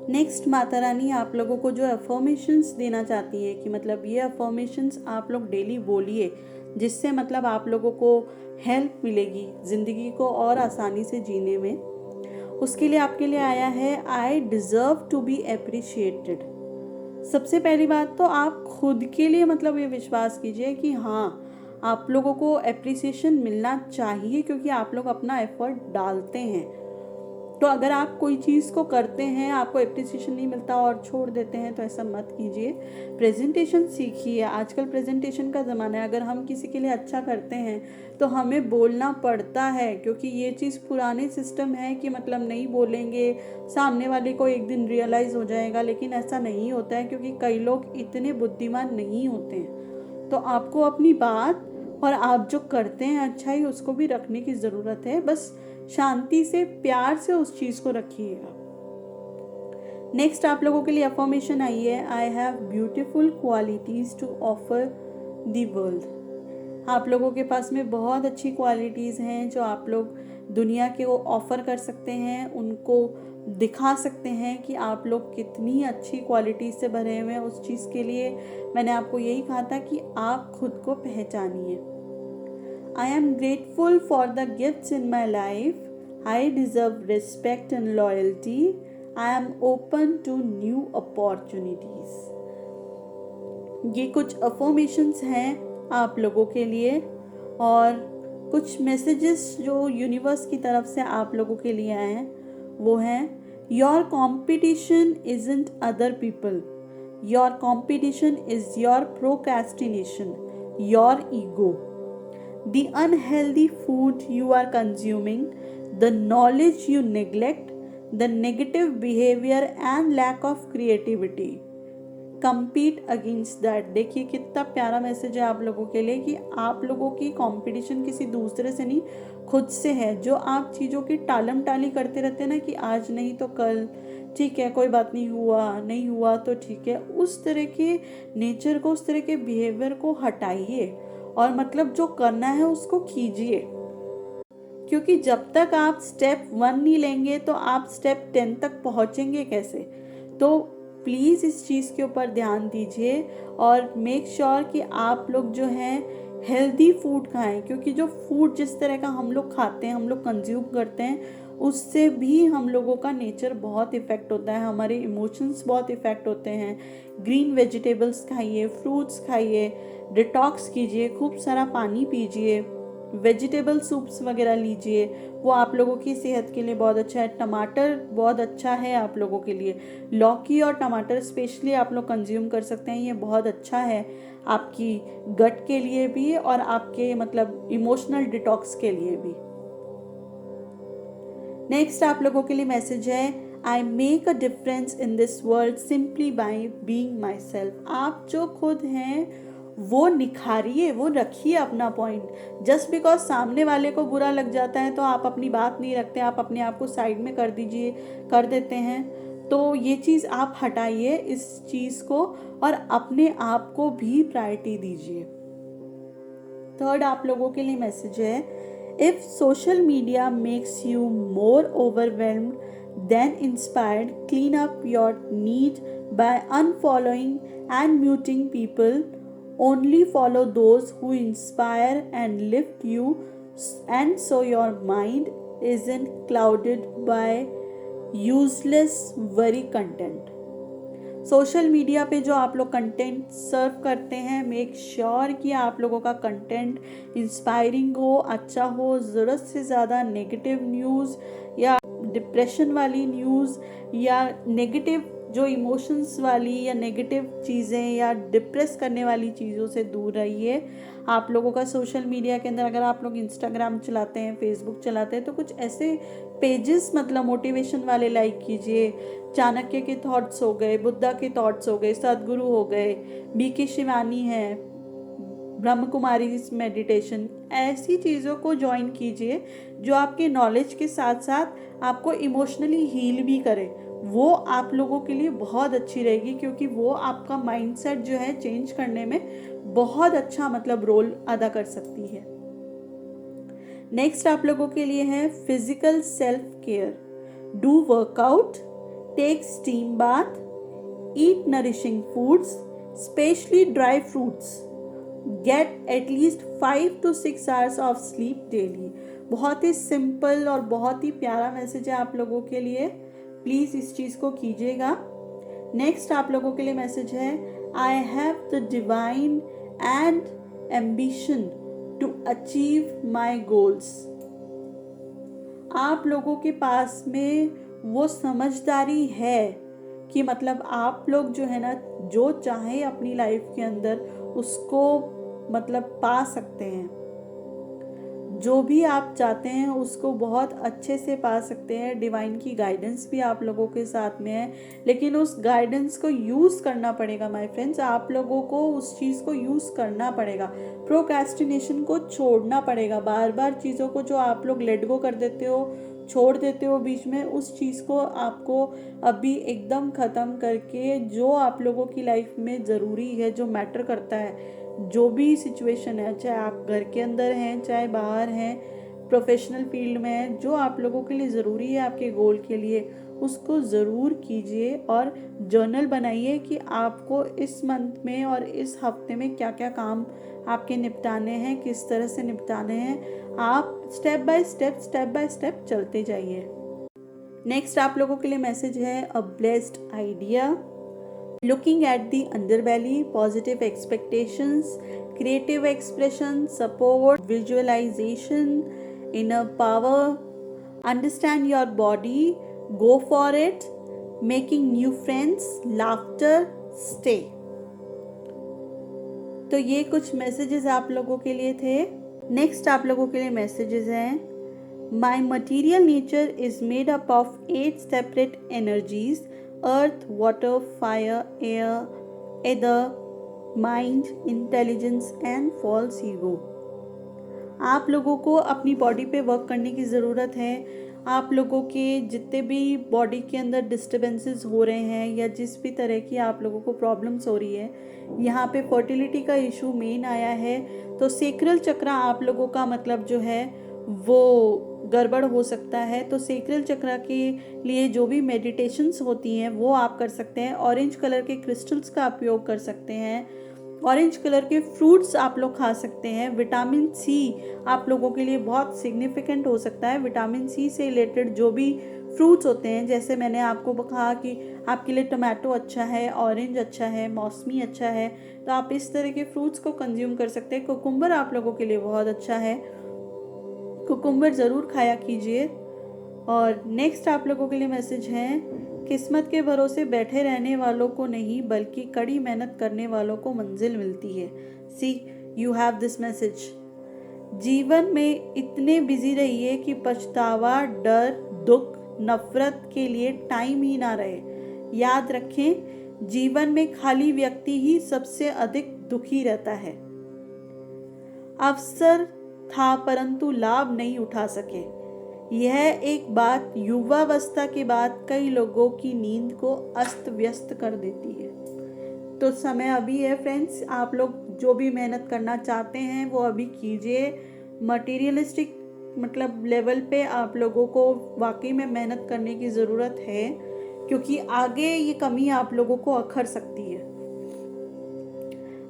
नेक्स्ट माता रानी आप लोगों को जो अफर्मेशंस देना चाहती है कि मतलब ये अफर्मेशंस आप लोग डेली बोलिए, जिससे मतलब आप लोगों को हेल्प मिलेगी ज़िंदगी को और आसानी से जीने में। उसके लिए आपके लिए आया है I deserve to be appreciated. सबसे पहली बात तो आप खुद के लिए मतलब ये विश्वास कीजिए कि हाँ, आप लोगों को अप्रिसिएशन मिलना चाहिए, क्योंकि आप लोग अपना एफर्ट डालते हैं। तो अगर आप कोई चीज़ को करते हैं, आपको एप्रिसिएशन नहीं मिलता और छोड़ देते हैं, तो ऐसा मत कीजिए। प्रेजेंटेशन सीखिए। आजकल प्रेजेंटेशन का ज़माना है। अगर हम किसी के लिए अच्छा करते हैं तो हमें बोलना पड़ता है, क्योंकि ये चीज़ पुराने सिस्टम है कि मतलब नहीं बोलेंगे, सामने वाले को एक दिन रियलाइज़ हो जाएगा। लेकिन ऐसा नहीं होता है, क्योंकि कई लोग इतने बुद्धिमान नहीं होते हैं। तो आपको अपनी बात और आप जो करते हैं अच्छाई, उसको भी रखने की ज़रूरत है। बस शांति से, प्यार से उस चीज़ को रखिएगा। नेक्स्ट आप लोगों के लिए अफर्मेशन आई है I have beautiful qualities to offer the world. आप लोगों के पास में बहुत अच्छी क्वालिटीज़ हैं जो आप लोग दुनिया के वो ऑफ़र कर सकते हैं, उनको दिखा सकते हैं कि आप लोग कितनी अच्छी क्वालिटीज़ से भरे हुए हैं। उस चीज़ के लिए मैंने आपको यही कहा था कि आप खुद को पहचानिए। I am grateful for the gifts in my life. I deserve respect and loyalty. I am open to new opportunities. ये कुछ अफर्मेशंस हैं आप लोगों के लिए, और कुछ मैसेजेस जो यूनिवर्स की तरफ से आप लोगों के लिए आए हैं वो हैं your competition isn't other people, your competition is your procrastination, your ego, the unhealthy food you are consuming, the knowledge you neglect, the negative behavior and lack of creativity. Compete against that. देखिए कितना प्यारा मैसेज है आप लोगों के लिए कि आप लोगों की कंपटीशन किसी दूसरे से नहीं, खुद से है। जो आप चीज़ों की टालम टाली करते रहते हैं ना कि आज नहीं तो कल, ठीक है कोई बात नहीं, नहीं हुआ तो ठीक है, उस तरह के नेचर को, उस तरह के बिहेवियर को हटाइए और मतलब जो करना है उसको कीजिए। क्योंकि जब तक आप स्टेप 1 नहीं लेंगे तो आप स्टेप 10 तक पहुंचेंगे कैसे। तो प्लीज़ इस चीज़ के ऊपर ध्यान दीजिए और मेक श्योर कि आप लोग जो हैं हेल्दी फूड खाएं, क्योंकि जो फूड जिस तरह का हम लोग खाते हैं, हम लोग कंज्यूम करते हैं, उससे भी हम लोगों का नेचर बहुत इफ़ेक्ट होता है, हमारे इमोशंस बहुत इफ़ेक्ट होते हैं। ग्रीन वेजिटेबल्स खाइए, फ्रूट्स खाइए, डिटॉक्स कीजिए, खूब सारा पानी पीजिए, वेजिटेबल सूप्स वगैरह लीजिए, वो आप लोगों की सेहत के लिए बहुत अच्छा है। टमाटर बहुत अच्छा है आप लोगों के लिए, लौकी और टमाटर स्पेशली आप लोग कंज्यूम कर सकते हैं, ये बहुत अच्छा है आपकी गट के लिए भी और आपके मतलब इमोशनल डिटॉक्स के लिए भी। नेक्स्ट आप लोगों के लिए मैसेज है I make a difference in this world simply by being my self. आप जो खुद हैं वो निखारिए, वो रखिए अपना पॉइंट। जस्ट बिकॉज सामने वाले को बुरा लग जाता है तो आप अपनी बात नहीं रखते, आप अपने आप को साइड में कर देते हैं। तो ये चीज़ आप हटाइए इस चीज़ को और अपने आप को भी प्रायोरिटी दीजिए। थर्ड आप लोगों के लिए मैसेज है if social media makes you more overwhelmed then inspired, clean up your need by unfollowing and muting people. Only follow those who inspire and lift you, and so your mind isn't clouded by useless worry content. Social media पे जो आप लोग कंटेंट सर्व करते हैं, मेक श्योर कि आप लोगों का कंटेंट इंस्पायरिंग हो, अच्छा हो। ज़रूरत से ज़्यादा नेगेटिव न्यूज़ या डिप्रेशन वाली न्यूज़ या नेगेटिव जो इमोशंस वाली या नेगेटिव चीज़ें या डिप्रेस करने वाली चीज़ों से दूर रहिए। आप लोगों का सोशल मीडिया के अंदर, अगर आप लोग इंस्टाग्राम चलाते हैं, फेसबुक चलाते हैं, तो कुछ ऐसे पेजेस मतलब मोटिवेशन वाले लाइक कीजिए। चाणक्य के थॉट्स हो गए, बुद्धा के थॉट्स हो गए, सदगुरु हो गए, बीके शिवानी है, ब्रह्म कुमारी मेडिटेशन, ऐसी चीज़ों को ज्वाइन कीजिए जो आपके नॉलेज के साथ साथ आपको इमोशनली हील भी करे। वो आप लोगों के लिए बहुत अच्छी रहेगी, क्योंकि वो आपका माइंडसेट जो है चेंज करने में बहुत अच्छा मतलब रोल अदा कर सकती है। नेक्स्ट आप लोगों के लिए है physical self care. Do workout, take steam bath, eat nourishing foods, specially dry fruits, get at least 5 to 6 hours of sleep daily. बहुत ही सिंपल और बहुत ही प्यारा मैसेज है आप लोगों के लिए, प्लीज़ इस चीज़ को कीजिएगा। नेक्स्ट आप लोगों के लिए मैसेज है, I have the divine and ambition to achieve my goals. आप लोगों के पास में वो समझदारी है कि मतलब आप लोग जो है ना, जो चाहे अपनी लाइफ के अंदर उसको मतलब पा सकते हैं। जो भी आप चाहते हैं उसको बहुत अच्छे से पा सकते हैं। डिवाइन की गाइडेंस भी आप लोगों के साथ में है, लेकिन उस गाइडेंस को यूज़ करना पड़ेगा माय फ्रेंड्स। आप लोगों को उस चीज़ को यूज़ करना पड़ेगा, प्रोक्रेस्टिनेशन को छोड़ना पड़ेगा। बार बार चीज़ों को जो आप लोग लेट गो कर देते हो, छोड़ देते हो बीच में, उस चीज़ को आपको अभी एकदम ख़त्म करके जो आप लोगों की लाइफ में ज़रूरी है, जो मैटर करता है, जो भी सिचुएशन है, चाहे आप घर के अंदर हैं, चाहे बाहर हैं, प्रोफेशनल फील्ड में हैं, जो आप लोगों के लिए ज़रूरी है आपके गोल के लिए, उसको ज़रूर कीजिए। और जर्नल बनाइए कि आपको इस मंथ में और इस हफ्ते में क्या क्या काम आपके निपटाने हैं, किस तरह से निपटाने हैं। आप स्टेप बाय स्टेप चलते जाइए। नेक्स्ट आप लोगों के लिए मैसेज है, a blessed idea. Looking at the underbelly, positive expectations, creative expression, support, visualization, inner power, understand your body, go for it, making new friends, laughter, stay। तो ये कुछ मैसेजेस आप लोगों के लिए थे। नेक्स्ट आप लोगों के लिए मैसेजेस हैं, My material nature is made up of 8 separate energies: earth, water, fire, air, ether, mind, intelligence and false ego। आप लोगों को अपनी बॉडी पे वर्क करने की ज़रूरत है। आप लोगों के जितने भी बॉडी के अंदर डिस्टर्बेंसेस हो रहे हैं या जिस भी तरह की आप लोगों को प्रॉब्लम्स हो रही है, यहाँ पे फर्टिलिटी का इशू मेन आया है, तो सेक्रल चक्र आप लोगों का मतलब जो है वो गड़बड़ हो सकता है। तो सेक्रल चक्र के लिए जो भी मेडिटेशंस होती हैं वो आप कर सकते हैं। ऑरेंज कलर के क्रिस्टल्स का उपयोग कर सकते हैं, ऑरेंज कलर के फ्रूट्स आप लोग खा सकते हैं। विटामिन सी आप लोगों के लिए बहुत सिग्निफिकेंट हो सकता है। विटामिन सी से रिलेटेड जो भी फ्रूट्स होते हैं, जैसे मैंने आपको कहा कि आपके लिए टमाटो अच्छा है, ऑरेंज अच्छा है, मौसमी अच्छा है, तो आप इस तरह के फ्रूट्स को कंज्यूम कर सकते हैं। कुकुम्बर आप लोगों के लिए बहुत अच्छा है, कुकुम्बर ज़रूर खाया कीजिए। और नेक्स्ट आप लोगों के लिए मैसेज है, किस्मत के भरोसे बैठे रहने वालों को नहीं बल्कि कड़ी मेहनत करने वालों को मंजिल मिलती है। सी यू हैव दिस मैसेज। जीवन में इतने बिजी रहिए कि पछतावा, डर, दुख, नफरत के लिए टाइम ही ना रहे। याद रखें, जीवन में खाली व्यक्ति ही सबसे अधिक दुखी रहता है। अवसर था परंतु लाभ नहीं उठा सके। यह एक बात युवावस्था के बाद कई लोगों की नींद को अस्त व्यस्त कर देती है। तो समय अभी है फ्रेंड्स, आप लोग जो भी मेहनत करना चाहते हैं वो अभी कीजिए। मटेरियलिस्टिक मतलब लेवल पे आप लोगों को वाकई में मेहनत करने की ज़रूरत है, क्योंकि आगे ये कमी आप लोगों को अखर सकती है।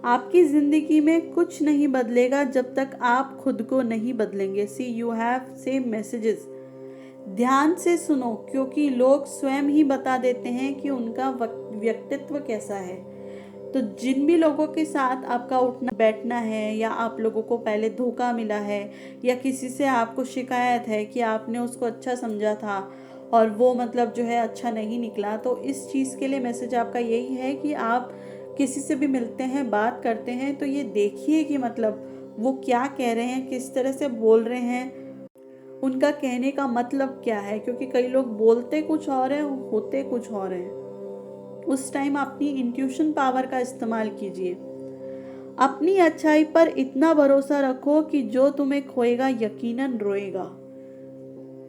आपकी ज़िंदगी में कुछ नहीं बदलेगा जब तक आप खुद को नहीं बदलेंगे। सी यू हैव सेम मैसेजेस। ध्यान से सुनो, क्योंकि लोग स्वयं ही बता देते हैं कि उनका व्यक्तित्व कैसा है। तो जिन भी लोगों के साथ आपका उठना बैठना है, या आप लोगों को पहले धोखा मिला है, या किसी से आपको शिकायत है कि आपने उसको अच्छा समझा था और वो मतलब जो है अच्छा नहीं निकला, तो इस चीज़ के लिए मैसेज आपका यही है कि आप किसी से भी मिलते हैं, बात करते हैं, तो ये देखिए कि मतलब वो क्या कह रहे हैं, किस तरह से बोल रहे हैं, उनका कहने का मतलब क्या है। क्योंकि कई लोग बोलते कुछ और हैं, होते कुछ और हैं। उस टाइम अपनी इंट्यूशन पावर का इस्तेमाल कीजिए। अपनी अच्छाई पर इतना भरोसा रखो कि जो तुम्हें खोएगा यकीनन रोएगा।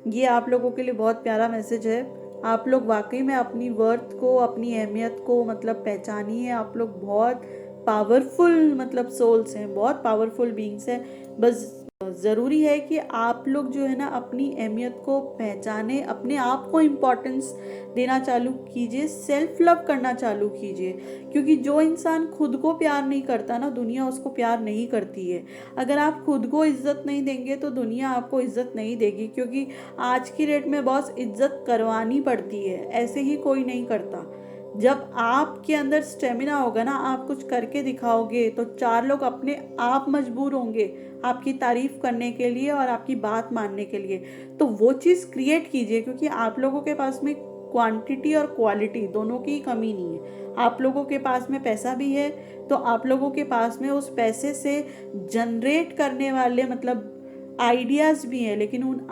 ये आप लोगों के लिए बहुत प्यारा मैसेज है। आप लोग वाकई में अपनी वर्थ को, अपनी अहमियत को मतलब पहचानिए। आप लोग बहुत पावरफुल मतलब सोल्स हैं, बहुत पावरफुल बीइंग्स हैं। बस ज़रूरी है कि आप लोग जो है ना अपनी अहमियत को पहचाने, अपने आप को इम्पोर्टेंस देना चालू कीजिए, सेल्फ लव करना चालू कीजिए। क्योंकि जो इंसान खुद को प्यार नहीं करता ना, दुनिया उसको प्यार नहीं करती है। अगर आप खुद को इज्जत नहीं देंगे तो दुनिया आपको इज्जत नहीं देगी। क्योंकि आज की डेट में बॉस इज्जत करवानी पड़ती है, ऐसे ही कोई नहीं करता। जब आपके अंदर स्टेमिना होगा ना, आप कुछ करके दिखाओगे, तो 4 लोग अपने आप मजबूर होंगे आपकी तारीफ करने के लिए और आपकी बात मानने के लिए। तो वो चीज़ क्रिएट कीजिए, क्योंकि आप लोगों के पास में क्वांटिटी और क्वालिटी दोनों की कमी नहीं है। आप लोगों के पास में पैसा भी है, तो आप लोगों के पास में उस पैसे से जनरेट करने वाले मतलब आइडियाज़ भी हैं, लेकिन उन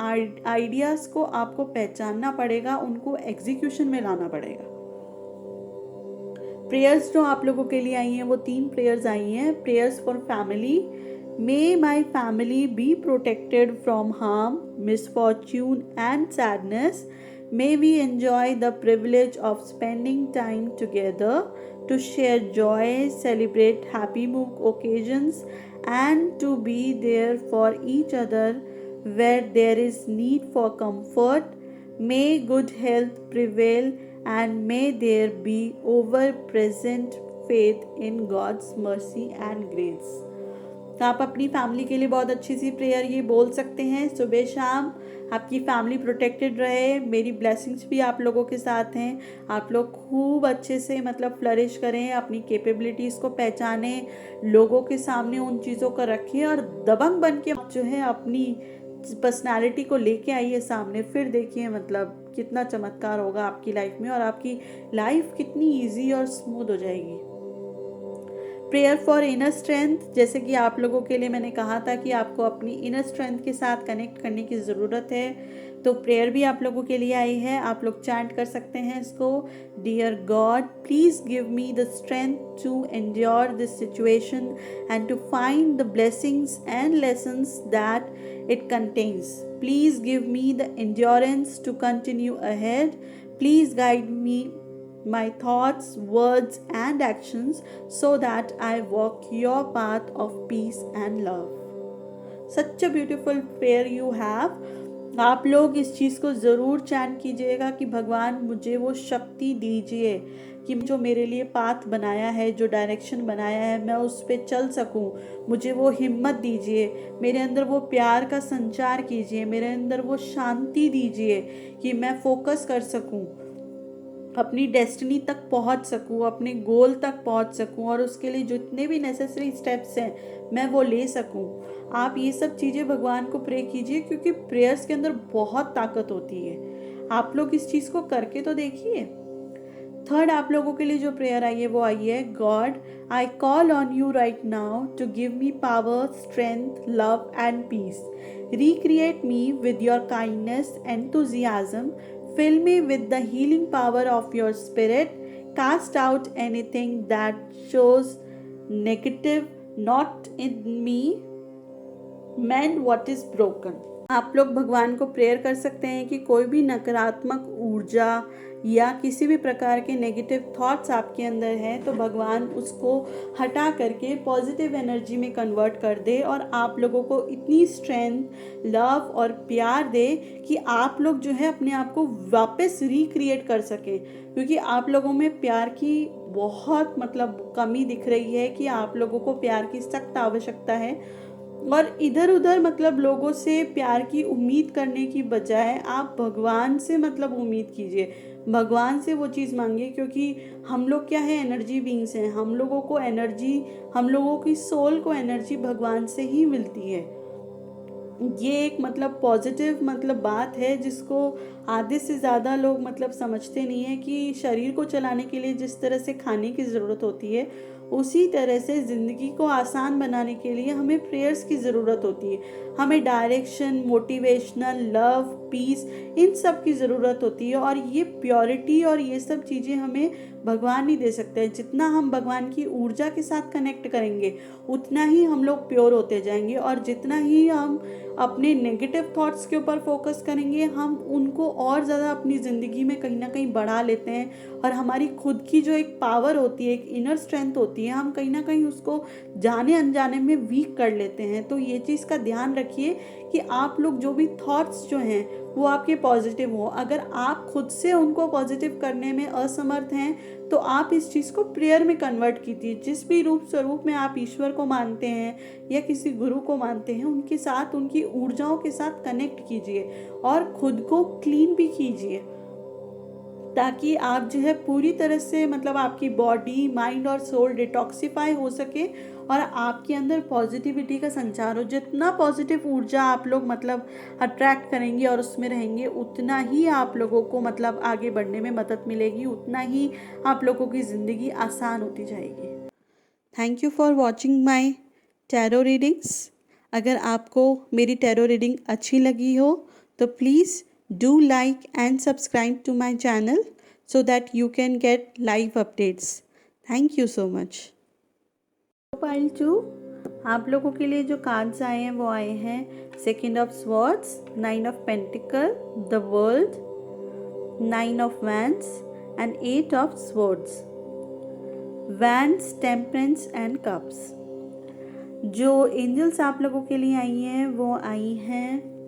आइडियाज़ को आपको पहचानना पड़ेगा, उनको एग्जीक्यूशन में लाना पड़ेगा। प्रेयर्स जो आप लोगों के लिए आई हैं वो 3 प्रेयर्स आई हैं। Prayers for family. May my family be protected from harm, misfortune and sadness. May we enjoy the privilege of spending time together to share joy, celebrate happy occasions, and to be there for each other where there is need for comfort. May good health prevail, and may there be over present faith in God's mercy and grace. तो आप अपनी फैमिली के लिए बहुत अच्छी सी प्रेयर ये बोल सकते हैं सुबह शाम। आपकी फैमिली प्रोटेक्टेड रहे, मेरी ब्लेसिंग्स भी आप लोगों के साथ हैं। आप लोग खूब अच्छे से मतलब फ्लरिश करें, अपनी कैपेबिलिटीज़ को पहचानें, लोगों के सामने उन चीज़ों को रखिए और दबंग बन के जो है अपनी पर्सनालिटी को लेके आइए सामने। फिर देखिए मतलब कितना चमत्कार होगा आपकी लाइफ में और आपकी लाइफ कितनी ईजी और स्मूथ हो जाएगी। Prayer for inner strength. जैसे कि आप लोगों के लिए मैंने कहा था कि आपको अपनी इनर स्ट्रेंथ के साथ कनेक्ट करने की ज़रूरत है, तो प्रेयर भी आप लोगों के लिए आई है। आप लोग चैंट कर सकते हैं इसको। Dear God, please give me the strength to endure this situation and to find the blessings and lessons that it contains. Please give me the endurance to continue ahead. Please guide me my thoughts, words and actions so that I walk your path of peace and love. Such a beautiful prayer you have. आप लोग इस चीज़ को ज़रूर चैंट कीजिएगा कि भगवान मुझे वो शक्ति दीजिए कि जो मेरे लिए पाथ बनाया है, जो डायरेक्शन बनाया है, मैं उस पर चल सकूं। मुझे वो हिम्मत दीजिए, मेरे अंदर वो प्यार का संचार कीजिए, मेरे अंदर वो शांति दीजिए कि मैं फोकस कर सकूं, अपनी डेस्टिनी तक पहुंच सकूं, अपने गोल तक पहुंच सकूं और उसके लिए जितने भी नेसेसरी स्टेप्स हैं मैं वो ले सकूं। आप ये सब चीज़ें भगवान को प्रे कीजिए, क्योंकि प्रेयर्स के अंदर बहुत ताकत होती है। आप लोग इस चीज़ को करके तो देखिए। थर्ड आप लोगों के लिए जो प्रेयर आई है वो आई है, God I call on you right now to give me power, strength, love and peace. Recreate me with your kindness, enthusiasm. Fill me with the healing power of your spirit. Cast out anything that shows negative not in me. Mend what is broken. आप लोग भगवान को प्रेयर कर सकते हैं कि कोई भी नकारात्मक ऊर्जा या किसी भी प्रकार के नेगेटिव थॉट्स आपके अंदर हैं तो भगवान उसको हटा करके पॉजिटिव एनर्जी में कन्वर्ट कर दे और आप लोगों को इतनी स्ट्रेंथ, लव और प्यार दे कि आप लोग जो है अपने आप को वापस रिक्रिएट कर सकें। क्योंकि आप लोगों में प्यार की बहुत मतलब कमी दिख रही है कि आप लोगों को प्यार की सख्त आवश्यकता है और इधर उधर मतलब लोगों से प्यार की उम्मीद करने की बजाय आप भगवान से मतलब उम्मीद कीजिए, भगवान से वो चीज़ मांगिए। क्योंकि हम लोग क्या है, एनर्जी बीइंग्स हैं। हम लोगों को एनर्जी, हम लोगों की सोल को एनर्जी भगवान से ही मिलती है। ये एक मतलब पॉजिटिव मतलब बात है जिसको आधे से ज़्यादा लोग मतलब समझते नहीं है कि शरीर को चलाने के लिए जिस तरह से खाने की ज़रूरत होती है, उसी तरह से ज़िंदगी को आसान बनाने के लिए हमें प्रेयर्स की ज़रूरत होती है। हमें डायरेक्शन, मोटिवेशनल, लव, पीस, इन सब की ज़रूरत होती है। और ये प्योरिटी और ये सब चीज़ें हमें भगवान नहीं दे सकते हैं। जितना हम भगवान की ऊर्जा के साथ कनेक्ट करेंगे, उतना ही हम लोग प्योर होते जाएंगे। और जितना ही हम अपने नेगेटिव थॉट्स के ऊपर फोकस करेंगे, हम उनको और ज़्यादा अपनी ज़िंदगी में कहीं ना कहीं बढ़ा लेते हैं। और हमारी खुद की जो एक पावर होती है, एक इनर स्ट्रेंथ होती है, हम कहीं ना कहीं उसको जाने अनजाने में वीक कर लेते हैं। तो ये चीज़ का ध्यान रखिए कि आप लोग जो भी थॉट्स जो हैं वो आपके पॉजिटिव हो। अगर आप खुद से उनको पॉजिटिव करने में असमर्थ हैं, तो आप इस चीज़ को प्रेयर में कन्वर्ट कीजिए। जिस भी रूप स्वरूप में आप ईश्वर को मानते हैं या किसी गुरु को मानते हैं, उनके साथ, उनकी ऊर्जाओं के साथ कनेक्ट कीजिए और खुद को क्लीन भी कीजिए, ताकि आप जो है पूरी तरह से मतलब आपकी बॉडी, माइंड और सोल डिटॉक्सिफाई हो सके और आपके अंदर पॉजिटिविटी का संचार हो। जितना पॉजिटिव ऊर्जा आप लोग मतलब अट्रैक्ट करेंगे और उसमें रहेंगे, उतना ही आप लोगों को मतलब आगे बढ़ने में मदद मिलेगी, उतना ही आप लोगों की ज़िंदगी आसान होती जाएगी। Thank you for watching my tarot readings. अगर आपको मेरी टैरो रीडिंग अच्छी लगी हो तो please do like and subscribe to my channel so that you can get live updates. Thank you so much. Pile 2, आप लोगों के लिए जो कार्ड्स आए हैं वो आए हैं second of swords, 9 of pentacle, the world, 9 of wands and 8 of swords, wands, temperance and cups. जो एंजल्स आप लोगों के लिए आई हैं वो आई हैं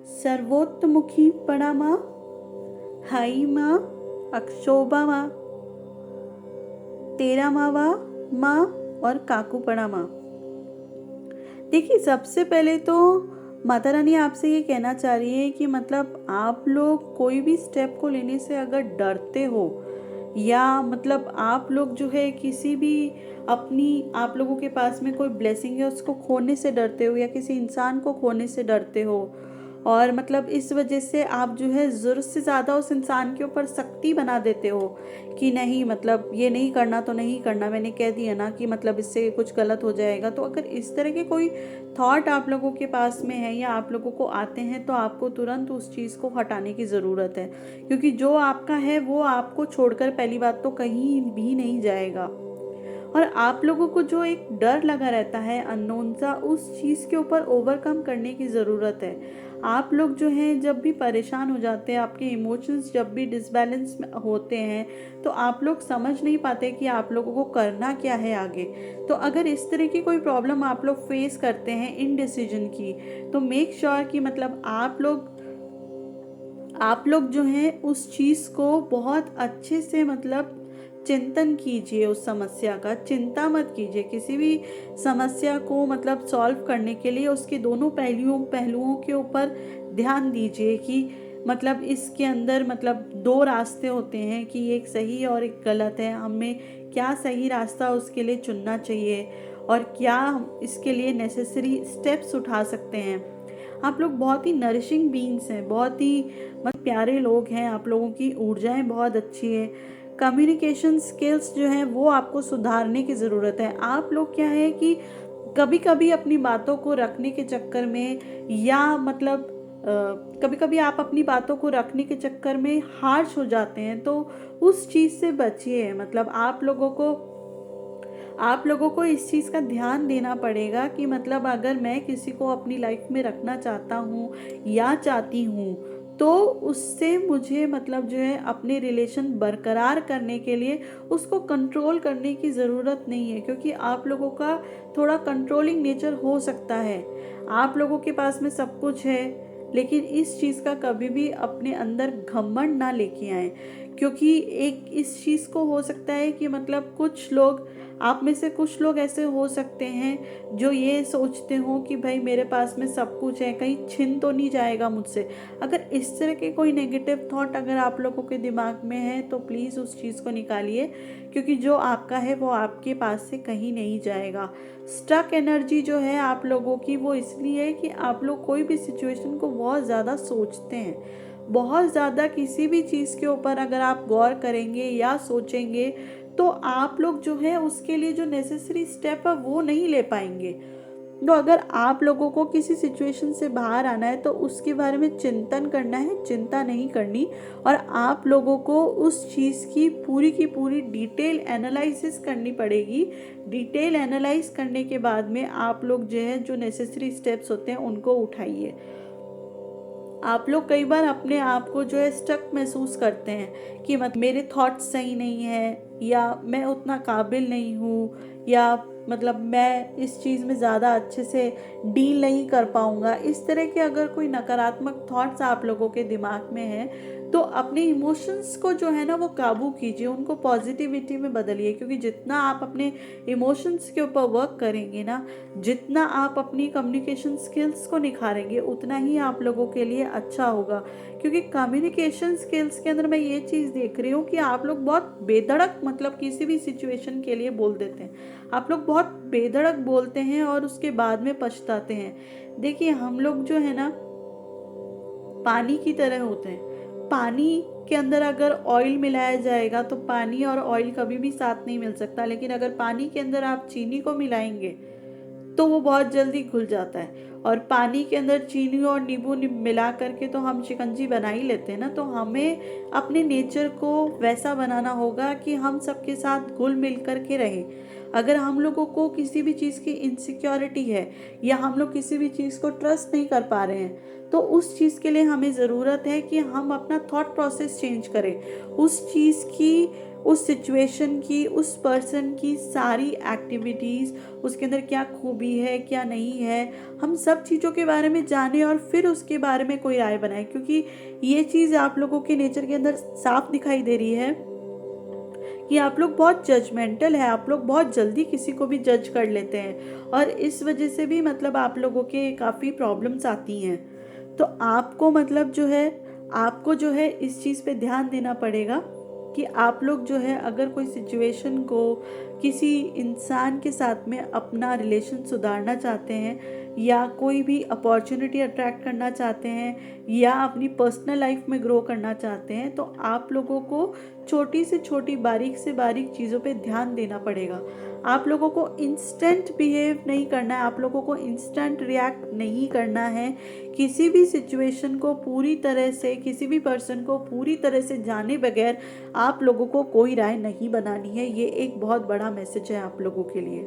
सर्वोत्तमुखी पड़ा माँ, हाई माँ, अक्षोभा माँ, तेरा मावा माँ और काकू पड़ा माँ। देखिए, सबसे पहले तो माता रानी आपसे ये कहना चाह रही है कि मतलब आप लोग कोई भी स्टेप को लेने से अगर डरते हो, या मतलब आप लोग जो है किसी भी अपनी, आप लोगों के पास में कोई ब्लेसिंग है उसको खोने से डरते हो, या किसी इंसान को खोने से डरते हो, और मतलब इस वजह से आप जो है ज़रूरत से ज़्यादा उस इंसान के ऊपर सख्ती बना देते हो कि नहीं मतलब ये नहीं करना तो नहीं करना, मैंने कह दिया ना कि मतलब इससे कुछ गलत हो जाएगा। तो अगर इस तरह के कोई थॉट आप लोगों के पास में है या आप लोगों को आते हैं, तो आपको तुरंत उस चीज़ को हटाने की ज़रूरत है, क्योंकि जो आपका है वो आपको छोड़कर पहली बात तो कहीं भी नहीं जाएगा। और आप लोगों को जो एक डर लगा रहता है अननोन सा, उस चीज़ के ऊपर ओवरकम करने की ज़रूरत है। आप लोग जो हैं जब भी परेशान हो जाते हैं, आपके इमोशंस जब भी डिसबैलेंस में होते हैं, तो आप लोग समझ नहीं पाते कि आप लोगों को करना क्या है आगे। तो अगर इस तरह की कोई प्रॉब्लम आप लोग फेस करते हैं इनडिसीजन की, तो मेक श्योर कि मतलब आप लोग जो हैं उस चीज़ को बहुत अच्छे से मतलब चिंतन कीजिए। उस समस्या का चिंता मत कीजिए। किसी भी समस्या को मतलब सॉल्व करने के लिए उसके दोनों पहलुओं के ऊपर ध्यान दीजिए कि मतलब इसके अंदर मतलब दो रास्ते होते हैं कि एक सही और एक गलत है। हमें क्या सही रास्ता उसके लिए चुनना चाहिए और क्या हम इसके लिए नेसेसरी स्टेप्स उठा सकते हैं। आप लोग बहुत ही नरिशिंग बीइंग्स हैं, बहुत ही मतलब प्यारे लोग हैं। आप लोगों की ऊर्जाएं बहुत अच्छी है। कम्युनिकेशन स्किल्स जो हैं वो आपको सुधारने की ज़रूरत है। आप लोग क्या है कि कभी कभी अपनी बातों को रखने के चक्कर में, या मतलब कभी कभी आप अपनी बातों को रखने के चक्कर में हार्श हो जाते हैं, तो उस चीज़ से बचिए। मतलब आप लोगों को इस चीज़ का ध्यान देना पड़ेगा कि मतलब अगर मैं किसी को अपनी लाइफ में रखना चाहता हूँ या चाहती हूँ, तो उससे मुझे मतलब जो है अपने रिलेशन बरकरार करने के लिए उसको कंट्रोल करने की ज़रूरत नहीं है, क्योंकि आप लोगों का थोड़ा कंट्रोलिंग नेचर हो सकता है। आप लोगों के पास में सब कुछ है, लेकिन इस चीज़ का कभी भी अपने अंदर घमंड ना लेके आए, क्योंकि एक इस चीज़ को हो सकता है कि मतलब कुछ लोग आप में से कुछ लोग ऐसे हो सकते हैं जो ये सोचते हो कि भाई मेरे पास में सब कुछ है, कहीं छिन तो नहीं जाएगा मुझसे। अगर इस तरह के कोई नेगेटिव थॉट अगर आप लोगों के दिमाग में है तो प्लीज़ उस चीज़ को निकालिए, क्योंकि जो आपका है वो आपके पास से कहीं नहीं जाएगा। स्टक एनर्जी जो है आप लोगों की वो इसलिए है कि आप लोग कोई भी सिचुएशन को बहुत ज़्यादा सोचते हैं। बहुत ज़्यादा किसी भी चीज़ के ऊपर अगर आप गौर करेंगे या सोचेंगे तो आप लोग जो है उसके लिए जो नेसेसरी स्टेप है वो नहीं ले पाएंगे। तो अगर आप लोगों को किसी सिचुएशन से बाहर आना है तो उसके बारे में चिंतन करना है, चिंता नहीं करनी। और आप लोगों को उस चीज़ की पूरी डिटेल एनालिसिस करनी पड़ेगी। डिटेल एनालाइज करने के बाद में आप लोग जो है जो नेसेसरी स्टेप्स होते हैं उनको उठाइए। आप लोग कई बार अपने आप को जो है स्टक महसूस करते हैं कि मतलब मेरे थॉट्स सही नहीं है, या मैं उतना काबिल नहीं हूँ, या मतलब मैं इस चीज़ में ज़्यादा अच्छे से डील नहीं कर पाऊँगा। इस तरह के अगर कोई नकारात्मक थॉट्स आप लोगों के दिमाग में हैं तो अपने इमोशंस को जो है ना वो काबू कीजिए, उनको पॉजिटिविटी में बदलिए। क्योंकि जितना आप अपने इमोशंस के ऊपर वर्क करेंगे ना, जितना आप अपनी कम्युनिकेशन स्किल्स को निखारेंगे उतना ही आप लोगों के लिए अच्छा होगा। क्योंकि कम्युनिकेशन स्किल्स के अंदर मैं ये चीज़ देख रही हूँ कि आप लोग बहुत बेधड़क मतलब किसी भी सिचुएशन के लिए बोल देते हैं। आप लोग बहुत बेधड़क बोलते हैं और उसके बाद में पछताते हैं। देखिए हम लोग जो है ना पानी की तरह होते हैं। पानी के अंदर अगर ऑयल मिलाया जाएगा तो पानी और ऑयल कभी भी साथ नहीं मिल सकता, लेकिन अगर पानी के अंदर आप चीनी को मिलाएंगे तो वो बहुत जल्दी घुल जाता है। और पानी के अंदर चीनी और नींबू मिला करके तो हम शिकंजी बना ही लेते हैं ना। तो हमें अपने नेचर को वैसा बनाना होगा कि हम सबके साथ घुल मिल कर के रहें। अगर हम लोगों को किसी भी चीज़ की इनसिक्योरिटी है या हम लोग किसी भी चीज़ को ट्रस्ट नहीं कर पा रहे हैं तो उस चीज़ के लिए हमें ज़रूरत है कि हम अपना थॉट प्रोसेस चेंज करें। उस चीज़ की, उस सिचुएशन की, उस पर्सन की सारी एक्टिविटीज़, उसके अंदर क्या खूबी है क्या नहीं है, हम सब चीज़ों के बारे में जानें और फिर उसके बारे में कोई राय बनाएं। क्योंकि ये चीज़ आप लोगों के नेचर के अंदर साफ दिखाई दे रही है कि आप लोग बहुत जजमेंटल है, आप लोग बहुत जल्दी किसी को भी जज कर लेते हैं और इस वजह से भी मतलब आप लोगों के काफ़ी प्रॉब्लम्स आती हैं। तो आपको मतलब जो है आपको जो है इस चीज़ पे ध्यान देना पड़ेगा कि आप लोग जो है अगर कोई सिचुएशन को किसी इंसान के साथ में अपना रिलेशन सुधारना चाहते हैं या कोई भी अपॉर्चुनिटी अट्रैक्ट करना चाहते हैं या अपनी पर्सनल लाइफ में ग्रो करना चाहते हैं तो आप लोगों को छोटी से छोटी बारीक से बारीक चीज़ों पे ध्यान देना पड़ेगा। आप लोगों को इंस्टेंट बिहेव नहीं करना है, आप लोगों को इंस्टेंट रिएक्ट नहीं करना है। किसी भी सिचुएशन को पूरी तरह से, किसी भी पर्सन को पूरी तरह से जाने बगैर आप लोगों को कोई राय नहीं बनानी है। ये एक बहुत बड़ा मैसेज है आप लोगों के लिए।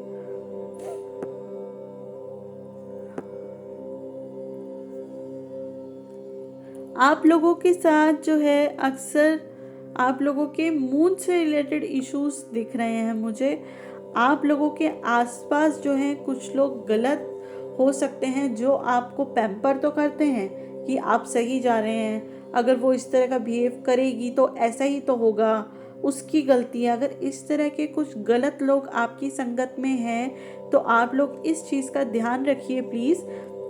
आप लोगों के साथ जो है अक्सर आप लोगों के मूड से रिलेटेड इश्यूज दिख रहे हैं मुझे। आप लोगों के आसपास जो है कुछ लोग गलत हो सकते हैं जो आपको पैम्पर तो करते हैं कि आप सही जा रहे हैं, अगर वो इस तरह का बिहेव करेगी तो ऐसा ही तो होगा, उसकी गलती है। अगर इस तरह के कुछ गलत लोग आपकी संगत में हैं तो आप लोग इस चीज़ का ध्यान रखिए प्लीज़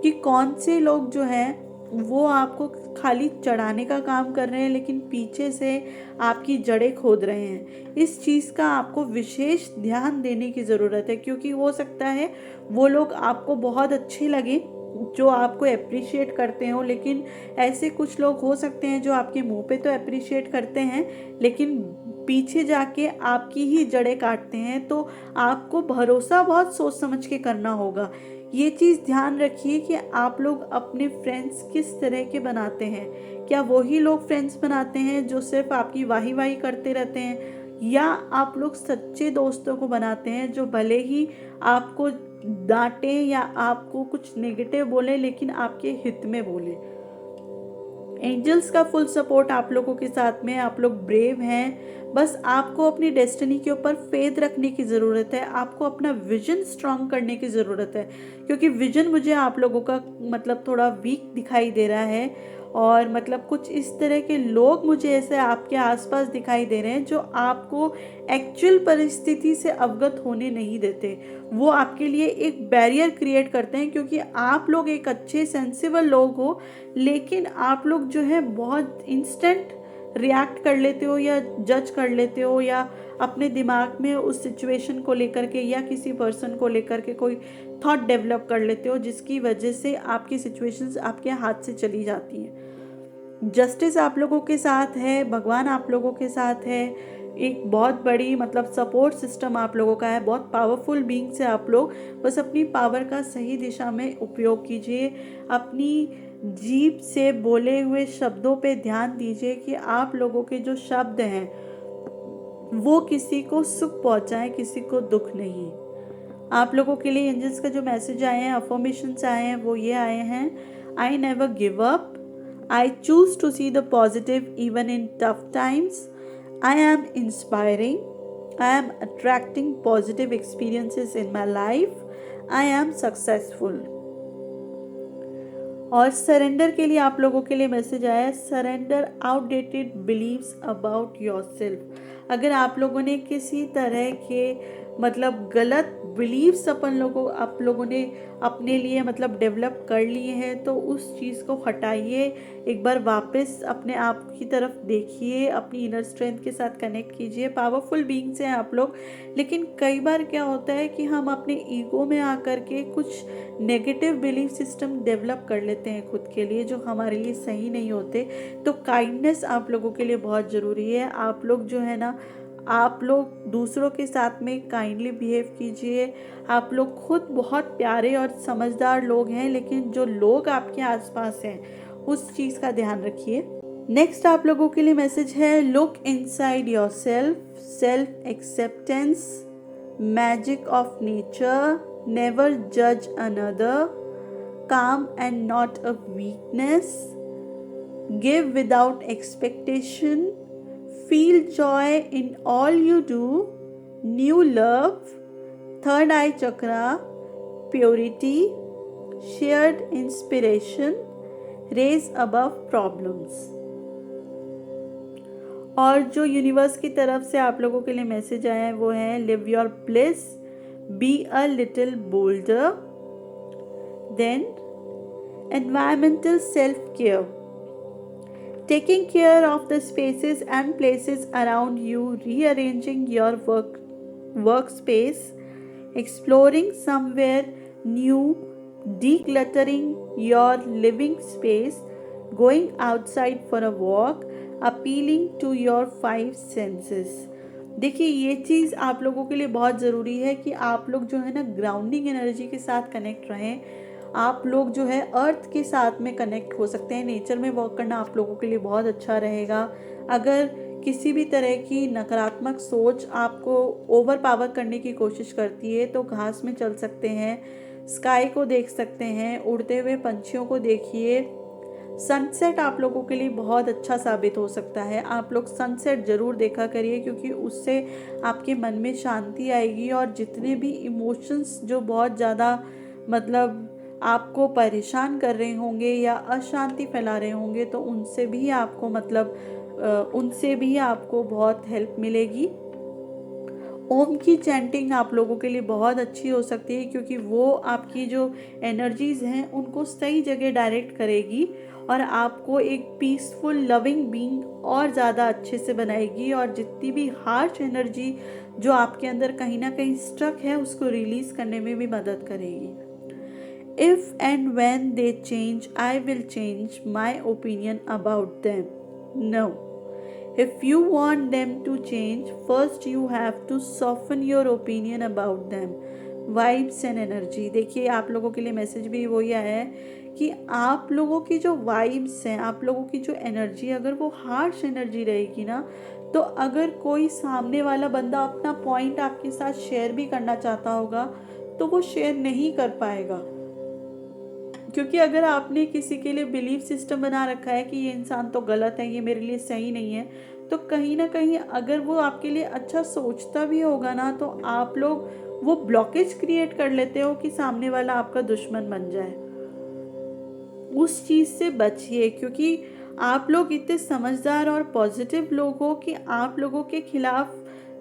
कि कौन से लोग जो हैं वो आपको खाली चढ़ाने का काम कर रहे हैं लेकिन पीछे से आपकी जड़ें खोद रहे हैं। इस चीज़ का आपको विशेष ध्यान देने की ज़रूरत है क्योंकि हो सकता है वो लोग आपको बहुत अच्छे लगे जो आपको अप्रिशिएट करते हो, लेकिन ऐसे कुछ लोग हो सकते हैं जो आपके मुंह पे तो अप्रिशिएट करते हैं लेकिन पीछे जाके आपकी ही जड़ें काटते हैं। तो आपको भरोसा बहुत सोच समझ के करना होगा। ये चीज़ ध्यान रखिए कि आप लोग अपने फ्रेंड्स किस तरह के बनाते हैं। क्या वही लोग फ्रेंड्स बनाते हैं जो सिर्फ आपकी वाही वाही करते रहते हैं, या आप लोग सच्चे दोस्तों को बनाते हैं जो भले ही आपको डांटे या आपको कुछ नेगेटिव बोले लेकिन आपके हित में बोले। एंजल्स का फुल सपोर्ट आप लोगों के साथ में, आप लोग ब्रेव हैं। बस आपको अपनी डेस्टिनी के ऊपर फेथ रखने की ज़रूरत है, आपको अपना विजन स्ट्रांग करने की ज़रूरत है क्योंकि विजन मुझे आप लोगों का मतलब थोड़ा वीक दिखाई दे रहा है और मतलब कुछ इस तरह के लोग मुझे ऐसे आपके आसपास दिखाई दे रहे हैं जो आपको एक्चुअल परिस्थिति से अवगत होने नहीं देते। वो आपके लिए एक बैरियर क्रिएट करते हैं क्योंकि आप लोग एक अच्छे सेंसिबल लोग हो, लेकिन आप लोग जो है बहुत इंस्टेंट रिएक्ट कर लेते हो या जज कर लेते हो, या अपने दिमाग में उस सिचुएशन को लेकर के या किसी पर्सन को लेकर के कोई थॉट डेवलप कर लेते हो, जिसकी वजह से आपकी सिचुएशंस आपके हाथ से चली जाती हैं। जस्टिस आप लोगों के साथ है, भगवान आप लोगों के साथ है, एक बहुत बड़ी मतलब सपोर्ट सिस्टम आप लोगों का है, बहुत पावरफुल बीइंग्स है आप लोग। बस अपनी पावर का सही दिशा में उपयोग कीजिए, अपनी जीभ से बोले हुए शब्दों पे ध्यान दीजिए कि आप लोगों के जो शब्द हैं वो किसी को सुख पहुंचाए, किसी को दुख नहीं। आप लोगों के लिए एंजल्स का जो मैसेज आए हैं, अफर्मेशंस आए हैं, वो ये आए हैं, I never give up, I choose to see the positive even in tough times, I am inspiring, I am attracting positive experiences in my life, I am successful. और सरेंडर के लिए आप लोगों के लिए मैसेज आया है, surrender outdated beliefs about yourself. अगर आप लोगों ने किसी तरह के मतलब गलत बिलीव्स आप लोगों ने अपने लिए मतलब डेवलप कर लिए हैं, तो उस चीज़ को हटाइए, एक बार वापस अपने आप की तरफ देखिए, अपनी इनर स्ट्रेंथ के साथ कनेक्ट कीजिए। पावरफुल बीइंग्स हैं आप लोग, लेकिन कई बार क्या होता है कि हम अपने ईगो में आकर के कुछ नेगेटिव बिलीफ सिस्टम डेवलप कर लेते हैं खुद के लिए, जो हमारे लिए सही नहीं होते। तो काइंडनेस आप लोगों के लिए बहुत ज़रूरी है। आप लोग जो है ना, आप लोग दूसरों के साथ में काइंडली बिहेव कीजिए। आप लोग खुद बहुत प्यारे और समझदार लोग हैं, लेकिन जो लोग आपके आसपास हैं उस चीज़ का ध्यान रखिए। नेक्स्ट आप लोगों के लिए मैसेज है, look inside yourself, self acceptance, magic of nature, never जज अनदर, काम and not a weakness, give without expectation, feel joy in all you do, new love, third eye chakra, purity, shared inspiration, raise above problems। और जो यूनिवर्स की तरफ से आप लोगों के लिए मैसेज आया है वो है, live your bliss, be a little bolder, then environmental self care, taking care of the spaces and places around you, rearranging your workspace, exploring somewhere new, decluttering your living space, going outside for a walk, appealing to your 5 senses। देखिए, ये चीज़ आप लोगों के लिए बहुत ज़रूरी है कि आप लोग जो है ना ग्राउंडिंग एनर्जी के साथ कनेक्ट रहें। आप लोग जो है अर्थ के साथ में कनेक्ट हो सकते हैं। नेचर में वॉक करना आप लोगों के लिए बहुत अच्छा रहेगा। अगर किसी भी तरह की नकारात्मक सोच आपको ओवर पावर करने की कोशिश करती है तो घास में चल सकते हैं, स्काई को देख सकते हैं, उड़ते हुए पंछियों को देखिए। सनसेट आप लोगों के लिए बहुत अच्छा साबित हो सकता है। आप लोग सनसेट ज़रूर देखा करिए, क्योंकि उससे आपके मन में शांति आएगी और जितने भी इमोशंस जो बहुत ज़्यादा मतलब आपको परेशान कर रहे होंगे या अशांति फैला रहे होंगे, तो उनसे भी आपको बहुत हेल्प मिलेगी। ओम की चैंटिंग आप लोगों के लिए बहुत अच्छी हो सकती है, क्योंकि वो आपकी जो एनर्जीज़ हैं उनको सही जगह डायरेक्ट करेगी और आपको एक पीसफुल लविंग बीइंग और ज़्यादा अच्छे से बनाएगी, और जितनी भी हार्श एनर्जी जो आपके अंदर कहीं ना कहीं स्ट्रक है उसको रिलीज़ करने में भी मदद करेगी। If and when they change, I will change my opinion about them. No. If you want them to change, first you have to soften your opinion about them. Vibes and energy। देखिए, आप लोगों के लिए मैसेज भी वही आया है कि आप लोगों की जो वाइब्स हैं, आप लोगों की जो एनर्जी, अगर वो हार्श एनर्जी रहेगी ना, तो अगर कोई सामने वाला बंदा अपना पॉइंट आपके साथ शेयर भी करना चाहता होगा तो वो शेयर नहीं कर पाएगा, क्योंकि अगर आपने किसी के लिए बिलीफ सिस्टम बना रखा है कि ये इंसान तो गलत है, ये मेरे लिए सही नहीं है, तो कहीं ना कहीं अगर वो आपके लिए अच्छा सोचता भी होगा ना, तो आप लोग वो ब्लॉकेज क्रिएट कर लेते हो कि सामने वाला आपका दुश्मन बन जाए। उस चीज़ से बचिए, क्योंकि आप लोग इतने समझदार और पॉजिटिव लोग हो कि आप लोगों के खिलाफ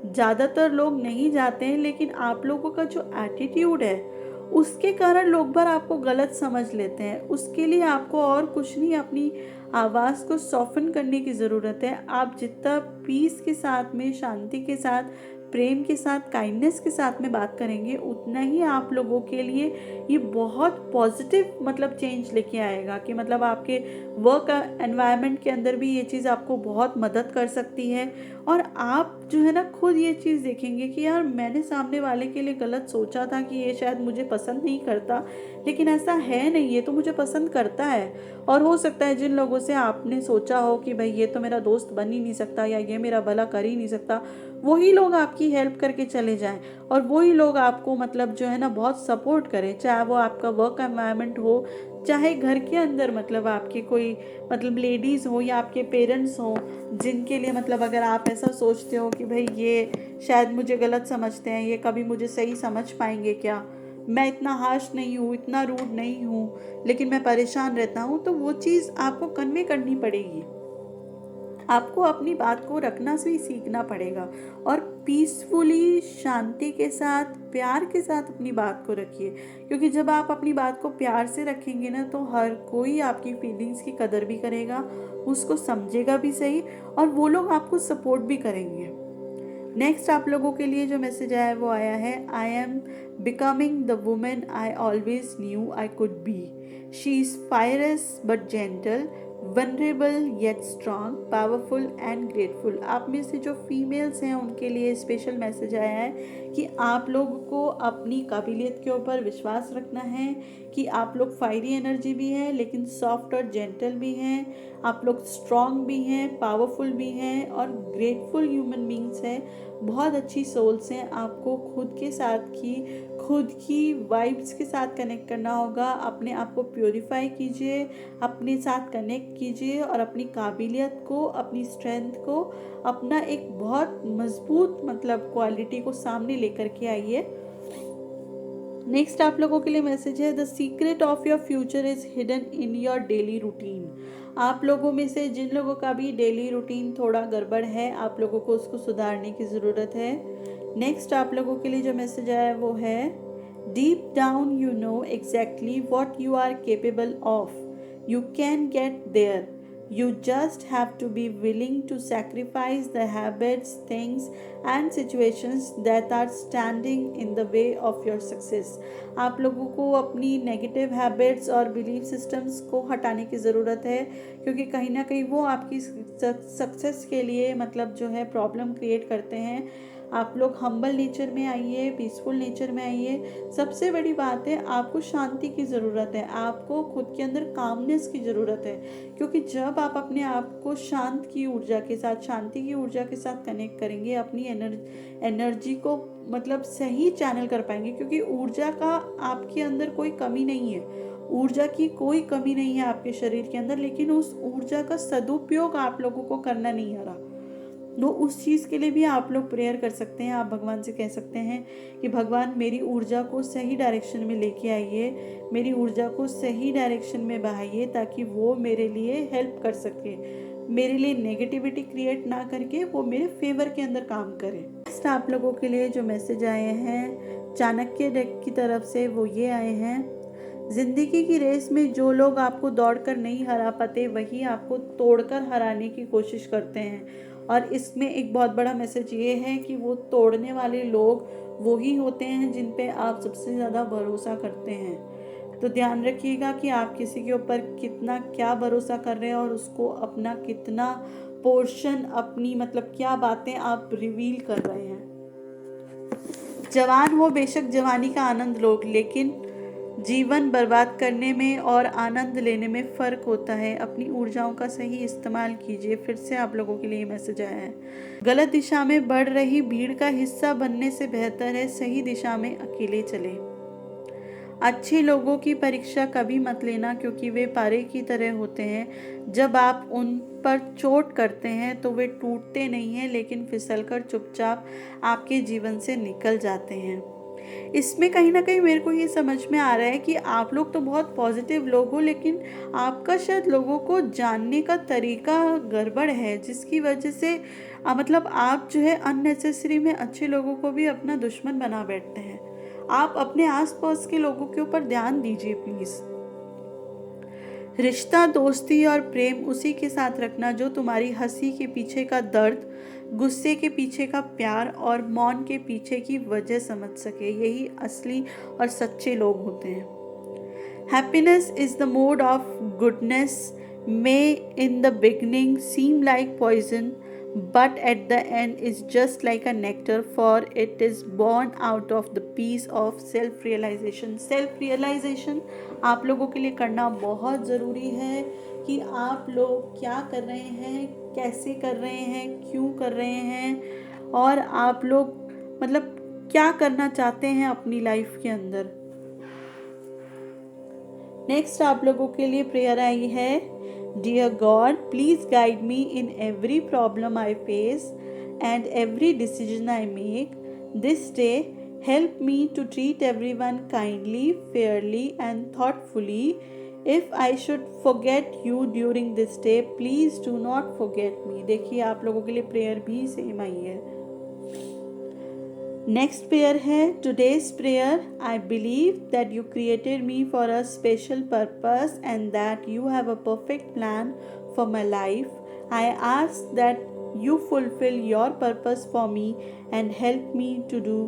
ज़्यादातर लोग नहीं जाते हैं, लेकिन आप लोगों का जो एटीट्यूड है उसके कारण लोग बार आपको गलत समझ लेते हैं। उसके लिए आपको और कुछ नहीं, अपनी आवाज़ को सॉफ्टन करने की ज़रूरत है। आप जितना पीस के साथ में, शांति के साथ, प्रेम के साथ, काइंडनेस के साथ में बात करेंगे, उतना ही आप लोगों के लिए ये बहुत पॉजिटिव मतलब चेंज लेके आएगा कि मतलब आपके वर्क एनवायरनमेंट के अंदर भी ये चीज़ आपको बहुत मदद कर सकती है। और आप जो है ना खुद ये चीज़ देखेंगे कि यार मैंने सामने वाले के लिए गलत सोचा था कि ये शायद मुझे पसंद नहीं करता, लेकिन ऐसा है नहीं, ये तो मुझे पसंद करता है। और हो सकता है जिन लोगों से आपने सोचा हो कि भाई ये तो मेरा दोस्त बन ही नहीं सकता या ये मेरा भला कर ही नहीं सकता, वही लोग आपकी हेल्प करके चले जाएं और वही लोग आपको मतलब जो है ना बहुत सपोर्ट करें, चाहे वो आपका वर्क एनवायरनमेंट हो, चाहे घर के अंदर मतलब आपके कोई मतलब लेडीज़ हो या आपके पेरेंट्स हो, जिनके लिए मतलब अगर आप ऐसा सोचते हो कि भाई ये शायद मुझे गलत समझते हैं, ये कभी मुझे सही समझ पाएंगे क्या, मैं इतना हार्श नहीं हूँ, इतना रूड नहीं हूँ, लेकिन मैं परेशान रहता हूँ, तो वो चीज़ आपको कन्वे करनी पड़ेगी। आपको अपनी बात को रखना भी सीखना पड़ेगा और पीसफुली, शांति के साथ, प्यार के साथ अपनी बात को रखिए, क्योंकि जब आप अपनी बात को प्यार से रखेंगे ना तो हर कोई आपकी फीलिंग्स की कदर भी करेगा, उसको समझेगा भी सही, और वो लोग आपको सपोर्ट भी करेंगे। नेक्स्ट आप लोगों के लिए जो मैसेज आया है वो आया है, I am becoming the women I always knew I could be. She is fierce but gentle, vulnerable yet strong, powerful and grateful. आप में से जो फीमेल्स हैं उनके लिए स्पेशल मैसेज आया है कि आप लोगों को अपनी काबिलियत के ऊपर विश्वास रखना है, कि आप लोग फायरी एनर्जी भी हैं लेकिन सॉफ्ट और जेंटल भी हैं, आप लोग स्ट्रॉन्ग भी हैं, पावरफुल भी हैं और ग्रेटफुल ह्यूमन बींग्स हैं, बहुत अच्छी सोल्स हैं। आपको खुद की वाइब्स के साथ कनेक्ट करना होगा, अपने आप को प्योरीफाई कीजिए, अपने साथ कनेक्ट कीजिए और अपनी काबिलियत को, अपनी स्ट्रेंथ को, अपना एक बहुत मजबूत मतलब क्वालिटी को सामने लेकर के आइए। नेक्स्ट आप लोगों के लिए मैसेज है, the secret of your future is hidden in your daily routine. आप लोगों में से जिन लोगों का भी डेली रूटीन थोड़ा गड़बड़ है, आप लोगों को उसको सुधारने की ज़रूरत है। नेक्स्ट आप लोगों के लिए जो मैसेज आया है वो है, deep down you know exactly what you are capable of, you can get there, you just have to be willing to sacrifice the habits, things and situations that are standing in the way of your success। आप लोगों को अपनी नेगेटिव हैबिट्स और बिलीफ सिस्टम्स को हटाने की ज़रूरत है, क्योंकि कहीं ना कहीं वो आपकी सक्सेस के लिए मतलब जो है प्रॉब्लम क्रिएट करते हैं। आप लोग हम्बल नेचर में आइए, पीसफुल नेचर में आइए। सबसे बड़ी बात है, आपको शांति की ज़रूरत है, आपको खुद के अंदर कामनेस की ज़रूरत है, क्योंकि जब आप अपने आप को शांत की ऊर्जा के साथ, शांति की ऊर्जा के साथ कनेक्ट करेंगे, अपनी एनर्जी को मतलब सही चैनल कर पाएंगे, क्योंकि ऊर्जा का आपके अंदर कोई कमी नहीं है, ऊर्जा की कोई कमी नहीं है आपके शरीर के अंदर, लेकिन उस ऊर्जा का सदुपयोग आप लोगों को करना नहीं आ रहा। तो उस चीज़ के लिए भी आप लोग प्रेयर कर सकते हैं। आप भगवान से कह सकते हैं कि भगवान मेरी ऊर्जा को सही डायरेक्शन में लेके आइए, मेरी ऊर्जा को सही डायरेक्शन में बहाइए, ताकि वो मेरे लिए हेल्प कर सके, मेरे लिए नेगेटिविटी क्रिएट ना करके वो मेरे फेवर के अंदर काम करे। नेक्स्ट आप लोगों के लिए जो मैसेज आए हैं चाणक्य डेक की तरफ से वो ये आए हैं, जिंदगी की रेस में जो लोग आपको दौड़कर नहीं हरा पाते वही आपको तोड़कर हराने की कोशिश करते हैं। और इसमें एक बहुत बड़ा मैसेज ये है कि वो तोड़ने वाले लोग वो ही होते हैं जिन पे आप सबसे ज़्यादा भरोसा करते हैं। तो ध्यान रखिएगा कि आप किसी के ऊपर कितना क्या भरोसा कर रहे हैं और उसको अपना कितना पोर्शन, अपनी मतलब क्या बातें आप रिवील कर रहे हैं। जवान हो बेशक जवानी का आनंद लो, लेकिन जीवन बर्बाद करने में और आनंद लेने में फ़र्क होता है। अपनी ऊर्जाओं का सही इस्तेमाल कीजिए। फिर से आप लोगों के लिए मैसेज आया है, गलत दिशा में बढ़ रही भीड़ का हिस्सा बनने से बेहतर है सही दिशा में अकेले चले। अच्छे लोगों की परीक्षा कभी मत लेना, क्योंकि वे पारे की तरह होते हैं। जब आप उन पर चोट करते हैं तो वे टूटते नहीं हैं, लेकिन फिसलकर चुपचाप आपके जीवन से निकल जाते हैं। इसमें कहीं ना कहीं मेरे को ये समझ में आ रहा है कि आप लोग तो बहुत पॉजिटिव लोग हो, लेकिन आपका शायद लोगों को जानने का तरीका गड़बड़ है, जिसकी वजह से मतलब आप जो है अननेसेसरी में अच्छे लोगों को भी अपना दुश्मन बना बैठते हैं। आप अपने आसपास के लोगों के ऊपर ध्यान दीजिए प्लीज़। रिश्ता, दोस्ती और प्रेम उसी के साथ रखना जो तुम्हारी हंसी के पीछे का दर्द, गुस्से के पीछे का प्यार और मौन के पीछे की वजह समझ सके। यही असली और सच्चे लोग होते हैं। Happiness is the mode of goodness may in the beginning seem like poison but at the end is just like a nectar, for it is born out of the peace of self realization. self realization आप लोगों के लिए करना बहुत ज़रूरी है कि आप लोग क्या कर रहे हैं, कैसे कर रहे हैं, क्यों कर रहे हैं, और आप लोग मतलब क्या करना चाहते हैं अपनी लाइफ के अंदर। नेक्स्ट आप लोगों के लिए प्रेयर आई है, Dear God, please guide me in every problem I face and every decision I make this day. Help me to treat everyone kindly, fairly and thoughtfully. If I should forget you during this day, please do not forget me. देखिए आप लोगों के लिए प्रेयर भी सेम आई है। नेक्स्ट प्रेयर है, today's prayer, I believe that you created me for a special purpose and that you have a perfect plan for my life. I ask that you fulfill your purpose for me and help me to do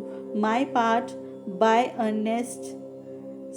my part by earnest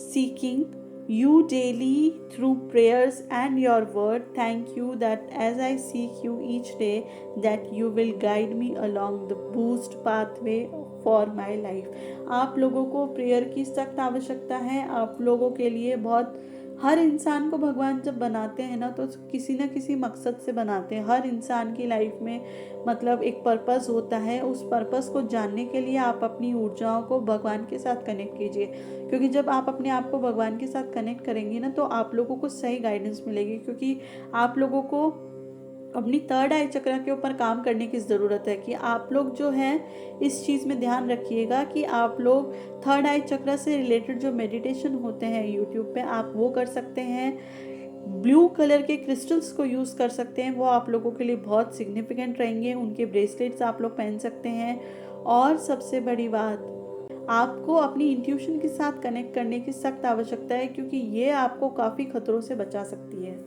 seeking you daily through prayers and your word. Thank you that as I seek you each day that you will guide me along the boost pathway for my life. आप लोगों को प्रेयर की सख्त आवश्यकता है। आप लोगों के लिए बहुत, हर इंसान को भगवान जब बनाते हैं ना तो किसी न किसी मकसद से बनाते हैं। हर इंसान की लाइफ में मतलब एक पर्पस होता है। उस पर्पस को जानने के लिए आप अपनी ऊर्जाओं को भगवान के साथ कनेक्ट कीजिए, क्योंकि जब आप अपने आप को भगवान के साथ कनेक्ट करेंगे ना तो आप लोगों को सही गाइडेंस मिलेगी। क्योंकि आप लोगों को अपनी थर्ड आई चक्र के ऊपर काम करने की ज़रूरत है कि आप लोग जो हैं इस चीज़ में ध्यान रखिएगा कि आप लोग थर्ड आई चक्र से रिलेटेड जो मेडिटेशन होते हैं यूट्यूब पे आप वो कर सकते हैं। ब्लू कलर के क्रिस्टल्स को यूज़ कर सकते हैं, वो आप लोगों के लिए बहुत सिग्निफिकेंट रहेंगे। उनके ब्रेसलेट्स आप लोग पहन सकते हैं। और सबसे बड़ी बात, आपको अपनी इंट्यूशन के साथ कनेक्ट करने की सख्त आवश्यकता है, क्योंकि ये आपको काफ़ी खतरों से बचा सकती है।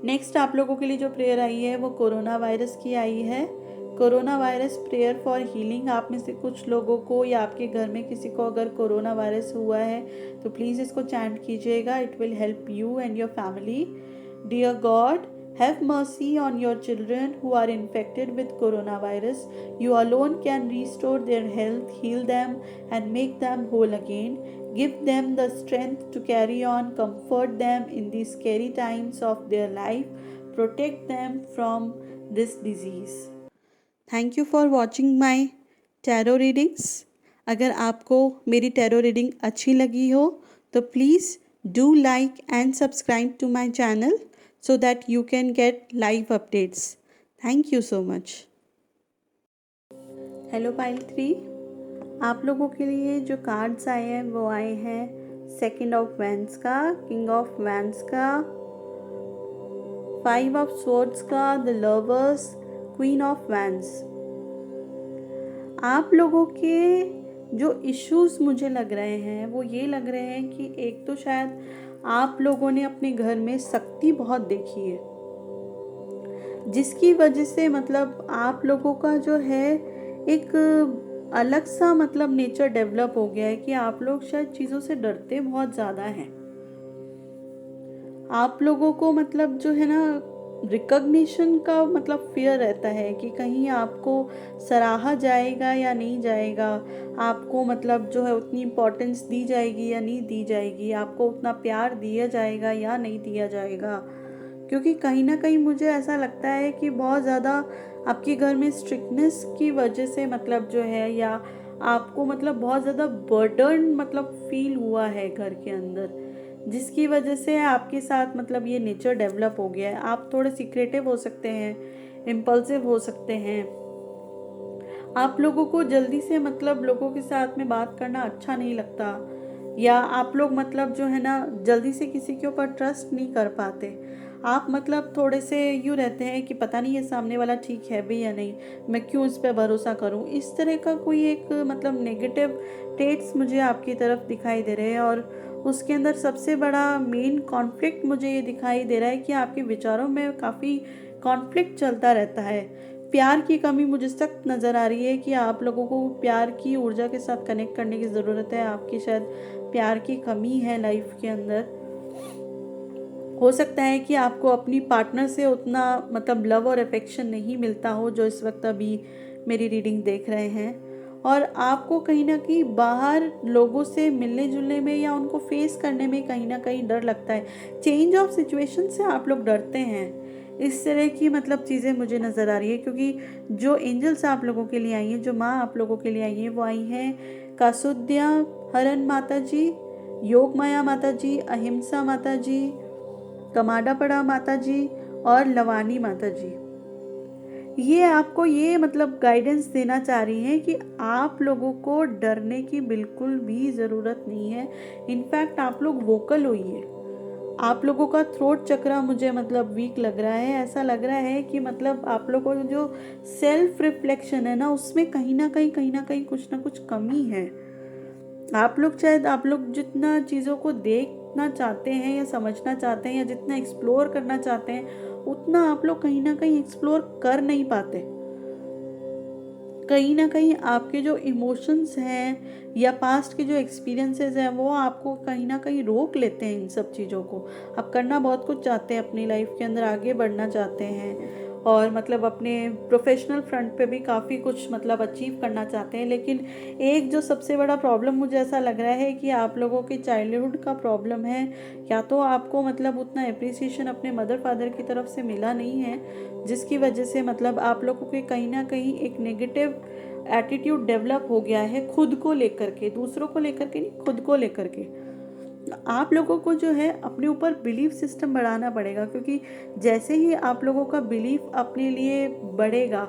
नेक्स्ट आप लोगों के लिए जो प्रेयर आई है वो कोरोना वायरस की आई है। Corona virus prayer for healing. आप में से कुछ लोगों को या आपके घर में किसी को अगर कोरोना वायरस हुआ है तो प्लीज़ इसको चैंट कीजिएगा। It will help you and your family. Dear God, have mercy on your children who are infected with coronavirus. You alone can restore their health, heal them, and make them whole again. Give them the strength to carry on, comfort them in these scary times of their life, protect them from this disease. Thank you for watching my tarot readings. अगर आपको मेरी tarot reading अच्छी लगी हो तो please do like and subscribe to my channel so that you can get live updates. Thank you so much. Hello pile 3, आप लोगों के लिए जो कार्ड्स आए हैं वो आए हैं सेकंड ऑफ वैंड्स का, किंग ऑफ वैंड्स का, 5 ऑफ स्वॉर्ड्स का, the lovers, queen of wands. आप लोगों के जो इश्यूज मुझे लग रहे हैं वो ये लग रहे हैं कि एक तो शायद आप लोगों ने अपने घर में शक्ति बहुत देखी है, जिसकी वजह से मतलब आप लोगों का जो है एक अलग सा मतलब नेचर डेवलप हो गया है कि आप लोग शायद चीज़ों से डरते बहुत ज़्यादा हैं। आप लोगों को मतलब जो है ना रिकॉग्निशन का मतलब फियर रहता है कि कहीं आपको सराहा जाएगा या नहीं जाएगा, आपको मतलब जो है उतनी इम्पोर्टेंस दी जाएगी या नहीं दी जाएगी, आपको उतना प्यार दिया जाएगा या नहीं दिया जाएगा। क्योंकि कहीं ना कहीं मुझे ऐसा लगता है कि बहुत ज़्यादा आपके घर में स्ट्रिक्टनेस की वजह से मतलब जो है, या आपको मतलब बहुत ज़्यादा बर्डन मतलब फील हुआ है घर के अंदर, जिसकी वजह से आपके साथ मतलब ये नेचर डेवलप हो गया है। आप थोड़े सीक्रेटिव हो सकते हैं, इम्पल्सिव हो सकते हैं, आप लोगों को जल्दी से मतलब लोगों के साथ में बात करना अच्छा नहीं लगता, या आप लोग मतलब जो है ना जल्दी से किसी के ऊपर ट्रस्ट नहीं कर पाते। आप मतलब थोड़े से यूँ रहते हैं कि पता नहीं ये सामने वाला ठीक है भी या नहीं, मैं क्यों इस पे भरोसा करूं। इस तरह का कोई एक मतलब नेगेटिव ट्रेट्स मुझे आपकी तरफ दिखाई दे रहे हैं। और उसके अंदर सबसे बड़ा मेन कॉन्फ्लिक्ट मुझे ये दिखाई दे रहा है कि आपके विचारों में काफ़ी कॉन्फ्लिक्ट चलता रहता है। प्यार की कमी मुझे सख्त नज़र आ रही है कि आप लोगों को प्यार की ऊर्जा के साथ कनेक्ट करने की ज़रूरत है। आपकी शायद प्यार की कमी है लाइफ के अंदर। हो सकता है कि आपको अपनी पार्टनर से उतना मतलब लव और अफेक्शन नहीं मिलता हो जो इस वक्त अभी मेरी रीडिंग देख रहे हैं। और आपको कहीं ना कहीं बाहर लोगों से मिलने जुलने में या उनको फेस करने में कहीं ना कहीं डर लगता है। चेंज ऑफ सिचुएशन से आप लोग डरते हैं। इस तरह की मतलब चीज़ें मुझे नज़र आ रही है, क्योंकि जो एंजल्स आप लोगों के लिए आई हैं, जो माँ आप लोगों के लिए आई हैं, वो आई हैं कासुद्या हरण माता जी, योगमाया माता जी, अहिंसा माता जी, कमाडापड़ा माता जी और लवानी माता जी। ये आपको ये मतलब गाइडेंस देना चाह रही हैं कि आप लोगों को डरने की बिल्कुल भी ज़रूरत नहीं है। इनफैक्ट आप लोग वोकल होइए। आप लोगों का थ्रोट चक्रा मुझे मतलब वीक लग रहा है। ऐसा लग रहा है कि मतलब आप लोगों को जो सेल्फ रिफ्लेक्शन है ना, उसमें कहीं ना कहीं कुछ ना कुछ कमी है। आप लोग शायद आप लोग जितना चीज़ों को देखना चाहते हैं या समझना चाहते हैं या जितना एक्सप्लोर करना चाहते हैं, उतना आप लोग कहीं ना कहीं एक्सप्लोर कर नहीं पाते। कहीं ना कहीं आपके जो इमोशंस हैं या पास्ट के जो एक्सपीरियंसेस हैं, वो आपको कहीं ना कहीं रोक लेते हैं इन सब चीज़ों को। आप करना बहुत कुछ चाहते हैं अपनी लाइफ के अंदर, आगे बढ़ना चाहते हैं और मतलब अपने प्रोफेशनल फ्रंट पे भी काफ़ी कुछ मतलब अचीव करना चाहते हैं। लेकिन एक जो सबसे बड़ा प्रॉब्लम मुझे ऐसा लग रहा है कि आप लोगों के चाइल्डहुड का प्रॉब्लम है। या तो आपको मतलब उतना अप्रिसिएशन अपने मदर फादर की तरफ से मिला नहीं है, जिसकी वजह से मतलब आप लोगों के कहीं ना कहीं एक नेगेटिव एटीट्यूड डेवलप हो गया है खुद को लेकर के, दूसरों को लेकर के नहीं, खुद को लेकर के। आप लोगों को जो है अपने ऊपर बिलीफ सिस्टम बढ़ाना पड़ेगा, क्योंकि जैसे ही आप लोगों का बिलीफ अपने लिए बढ़ेगा,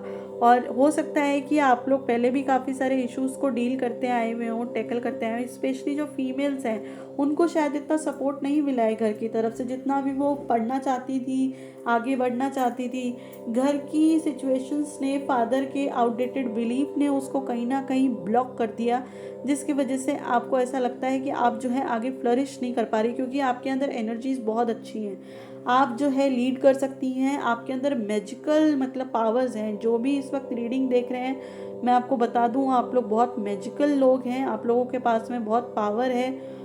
और हो सकता है कि आप लोग पहले भी काफ़ी सारे इश्यूज को डील करते आए हुए हों, टैकल करते आए, स्पेशली जो फीमेल्स हैं उनको शायद इतना सपोर्ट नहीं मिला है घर की तरफ से जितना भी वो पढ़ना चाहती थी, आगे बढ़ना चाहती थी। घर की सिचुएशंस ने, फादर के आउटडेटेड बिलीफ ने उसको कहीं ना कहीं ब्लॉक कर दिया, जिसकी वजह से आपको ऐसा लगता है कि आप जो है आगे फ्लरिश नहीं कर पा रही, क्योंकि आपके अंदर एनर्जीज बहुत अच्छी हैं। आप जो है लीड कर सकती हैं, आपके अंदर मैजिकल मतलब पावर्स हैं। जो भी इस वक्त रीडिंग देख रहे हैं, मैं आपको बता दूं, आप लोग बहुत मैजिकल लोग हैं। आप लोगों के पास में बहुत पावर है।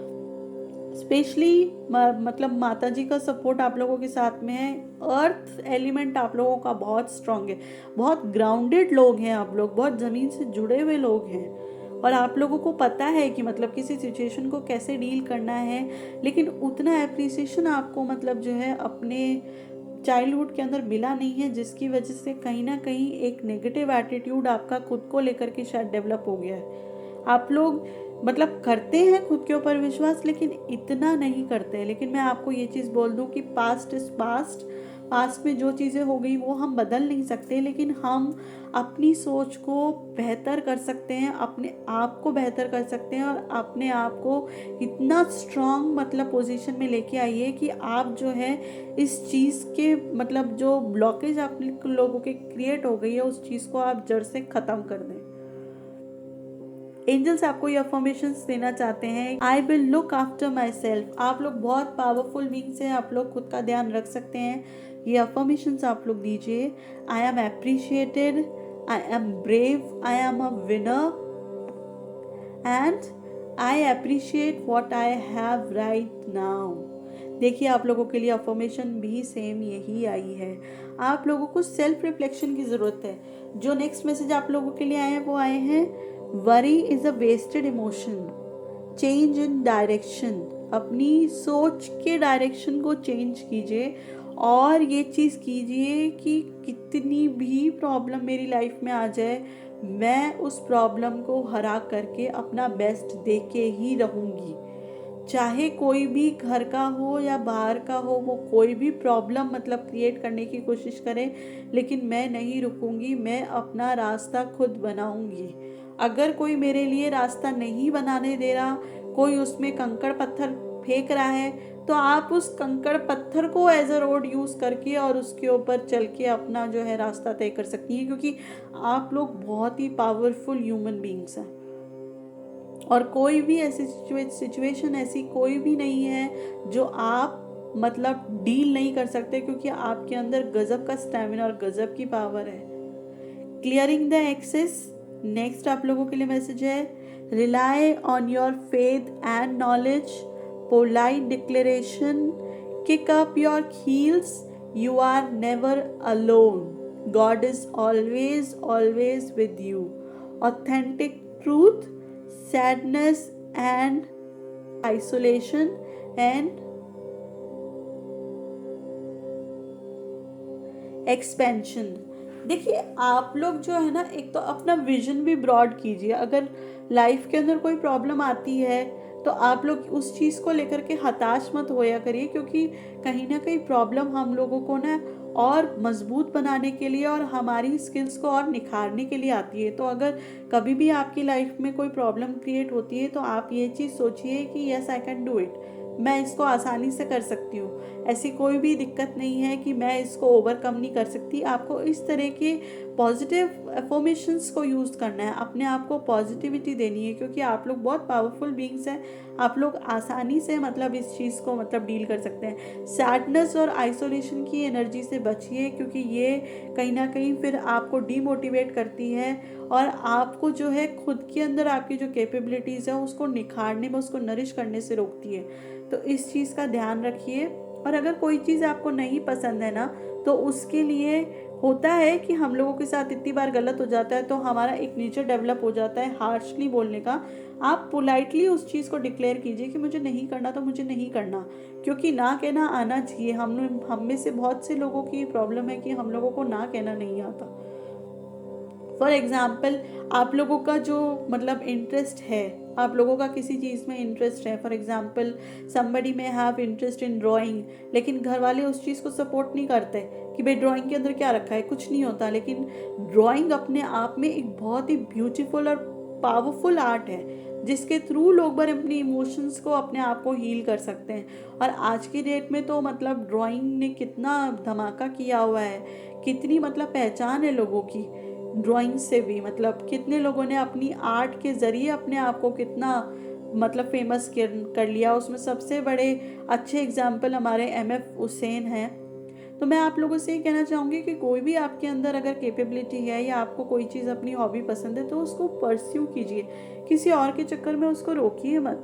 स्पेशली मतलब माता जी का सपोर्ट आप लोगों के साथ में है। अर्थ एलिमेंट आप लोगों का बहुत स्ट्रांग है। बहुत ग्राउंडेड लोग हैं आप लोग, बहुत ज़मीन से जुड़े हुए लोग हैं। और आप लोगों को पता है कि मतलब किसी सिचुएशन को कैसे डील करना है। लेकिन उतना एप्रिसिएशन आपको मतलब जो है अपने चाइल्डहुड के अंदर मिला नहीं है, जिसकी वजह से कहीं ना कहीं एक नेगेटिव एटीट्यूड आपका खुद को लेकर के शायद डेवलप हो गया है। आप लोग मतलब करते हैं खुद के ऊपर विश्वास, लेकिन इतना नहीं करते हैं। लेकिन मैं आपको ये चीज़ बोल दूं कि पास्ट इज़ पास्ट। पास्ट में जो चीज़ें हो गई वो हम बदल नहीं सकते, लेकिन हम अपनी सोच को बेहतर कर सकते हैं, अपने आप को बेहतर कर सकते हैं और अपने आप को इतना स्ट्रांग मतलब पोजीशन में लेके आइए कि आप जो है इस चीज़ के मतलब जो ब्लॉकेज आप लोगों के क्रिएट हो गई है, उस चीज़ को आप जड़ से ख़त्म कर दें। एंजल्स आपको ये अफर्मेशंस देना चाहते हैं, I will look after my self. आप लोग बहुत पावरफुल बीइंग्स हैं, आप लोग खुद का ध्यान रख सकते हैं। ये अफर्मेशंस आप लोग दीजिए। I am appreciated, I am brave, I am a winner and I appreciate what I have right now. देखिए आप लोगों के लिए अफर्मेशन भी सेम यही आई है। आप लोगों को सेल्फ रिफ्लेक्शन की ज़रूरत है। जो नेक्स्ट मैसेज आप लोगों के लिए आए हैं वो आए हैं, worry is a wasted emotion, change in direction. अपनी सोच के डायरेक्शन को चेंज कीजिए और ये चीज़ कीजिए कि कितनी भी प्रॉब्लम मेरी लाइफ में आ जाए, मैं उस प्रॉब्लम को हरा करके अपना बेस्ट दे के ही रहूँगी। चाहे कोई भी घर का हो या बाहर का हो, वो कोई भी प्रॉब्लम मतलब क्रिएट करने की कोशिश करे, लेकिन मैं नहीं रुकूंगी, मैं अपना रास्ता खुद बनाऊंगी। अगर कोई मेरे लिए रास्ता नहीं बनाने दे रहा, कोई उसमें कंकड़ पत्थर फेंक रहा है, तो आप उस कंकड़ पत्थर को एज अ रोड यूज़ करके और उसके ऊपर चल के अपना जो है रास्ता तय कर सकती हैं, क्योंकि आप लोग बहुत ही पावरफुल ह्यूमन बींग्स हैं। और कोई भी ऐसी सिचुएशन ऐसी कोई भी नहीं है जो आप मतलब डील नहीं कर सकते, क्योंकि आपके अंदर गजब का स्टैमिना और गजब की पावर है। क्लियरिंग द एक्सेस, नेक्स्ट आप लोगों के लिए मैसेज है, rely on your faith and knowledge, polite declaration, kick up your heels, you are never alone, God is always always with you, authentic truth, sadness and isolation and expansion। देखिए आप लोग जो है ना, एक तो अपना विजन भी ब्रॉड कीजिए। अगर लाइफ के अंदर कोई प्रॉब्लम आती है तो आप लोग उस चीज़ को लेकर के हताश मत होया करिए, क्योंकि कहीं ना कहीं प्रॉब्लम हम लोगों को ना और मजबूत बनाने के लिए और हमारी स्किल्स को और निखारने के लिए आती है। तो अगर कभी भी आपकी लाइफ में कोई प्रॉब्लम क्रिएट होती है तो आप ये चीज़ सोचिए कि yes I can do it, मैं इसको आसानी से कर सकती हूँ, ऐसी कोई भी दिक्कत नहीं है कि मैं इसको ओवरकम नहीं कर सकती। आपको इस तरह के पॉजिटिव अफर्मेशंस को यूज़ करना है, अपने आप को पॉजिटिविटी देनी है, क्योंकि आप लोग बहुत पावरफुल बीइंग्स हैं। आप लोग आसानी से मतलब इस चीज़ को मतलब डील कर सकते हैं। सैडनेस और आइसोलेशन की एनर्जी से बचिए, क्योंकि ये कहीं ना कहीं फिर आपको डीमोटिवेट करती है और आपको जो है खुद के अंदर आपकी जो कैपेबिलिटीज़ है उसको निखारने में, उसको नरिश करने से रोकती है। तो इस चीज़ का ध्यान रखिए। और अगर कोई चीज़ आपको नहीं पसंद है ना, तो उसके लिए होता है कि हम लोगों के साथ इतनी बार गलत हो जाता है तो हमारा एक नेचर डेवलप हो जाता है हार्शली बोलने का। आप पोलाइटली उस चीज़ को डिक्लेयर कीजिए कि मुझे नहीं करना तो मुझे नहीं करना, क्योंकि ना कहना आना चाहिए। हम में से बहुत से लोगों की प्रॉब्लम है कि हम लोगों को ना कहना नहीं आता। फॉर एग्ज़ाम्पल, आप लोगों का जो मतलब इंटरेस्ट है, आप लोगों का किसी चीज़ में इंटरेस्ट है, फॉर एग्ज़ाम्पल समबडी में हैव इंटरेस्ट इन ड्राइंग, लेकिन घर वाले उस चीज़ को सपोर्ट नहीं करते कि भाई ड्राइंग के अंदर क्या रखा है, कुछ नहीं होता। लेकिन ड्राइंग अपने आप में एक बहुत ही ब्यूटीफुल और पावरफुल आर्ट है, जिसके थ्रू लोग बार अपनी इमोशंस को अपने आप को हील कर सकते हैं। और आज की डेट में तो मतलब ड्राइंग ने कितना धमाका किया हुआ है, कितनी मतलब पहचान है लोगों की ड्राइंग से भी। मतलब कितने लोगों ने अपनी आर्ट के ज़रिए अपने आप को कितना मतलब फेमस कर लिया। उसमें सबसे बड़े अच्छे एग्जाम्पल हमारे MF हुसैन हैं। तो मैं आप लोगों से ये कहना चाहूँगी कि कोई भी आपके अंदर अगर कैपेबिलिटी है या आपको कोई चीज़ अपनी हॉबी पसंद है तो उसको परस्यू कीजिए, किसी और के चक्कर में उसको रोकिए मत।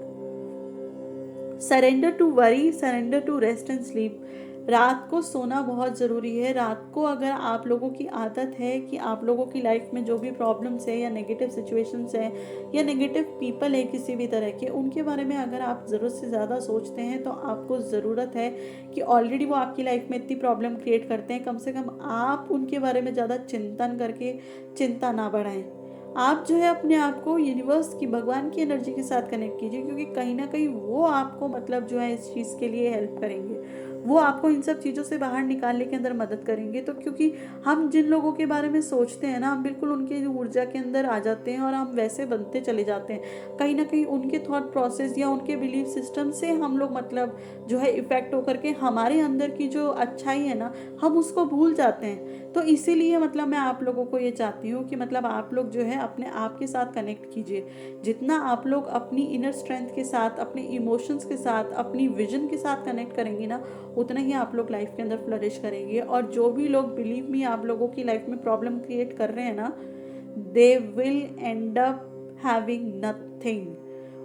Surrender to worry, surrender to rest and sleep. रात को सोना बहुत ज़रूरी है। रात को अगर आप लोगों की आदत है कि आप लोगों की लाइफ में जो भी प्रॉब्लम्स है या नेगेटिव सिचुएशंस है या नेगेटिव पीपल है किसी भी तरह के, उनके बारे में अगर आप ज़रूरत से ज़्यादा सोचते हैं तो आपको ज़रूरत है कि ऑलरेडी वो आपकी लाइफ में इतनी प्रॉब्लम क्रिएट करते हैं, कम से कम आप उनके बारे में ज़्यादा चिंतन करके चिंता ना बढ़ाएं। आप जो है अपने आप को यूनिवर्स की, भगवान की एनर्जी के साथ कनेक्ट कीजिए, क्योंकि कहीं ना कहीं वो आपको मतलब जो है इस चीज़ के लिए हेल्प करेंगे, वो आपको इन सब चीज़ों से बाहर निकालने के अंदर मदद करेंगे। तो क्योंकि हम जिन लोगों के बारे में सोचते हैं ना, हम बिल्कुल उनकी ऊर्जा के अंदर आ जाते हैं और हम वैसे बनते चले जाते हैं। कहीं ना कहीं उनके थॉट प्रोसेस या उनके बिलीफ सिस्टम से हम लोग मतलब जो है इफ़ेक्ट होकर के हमारे अंदर की जो अच्छाई है ना, हम उसको भूल जाते हैं। तो इसीलिए मतलब मैं आप लोगों को ये चाहती हूँ कि मतलब आप लोग जो है अपने आप के साथ कनेक्ट कीजिए। जितना आप लोग अपनी इनर स्ट्रेंथ के साथ, अपने इमोशंस के साथ, अपनी विजन के साथ कनेक्ट करेंगे ना, उतना ही आप लोग लाइफ के अंदर फ्लरिश करेंगे। और जो भी लोग बिलीव मी आप लोगों की लाइफ में प्रॉब्लम क्रिएट कर रहे हैं ना, they will and up having nothing.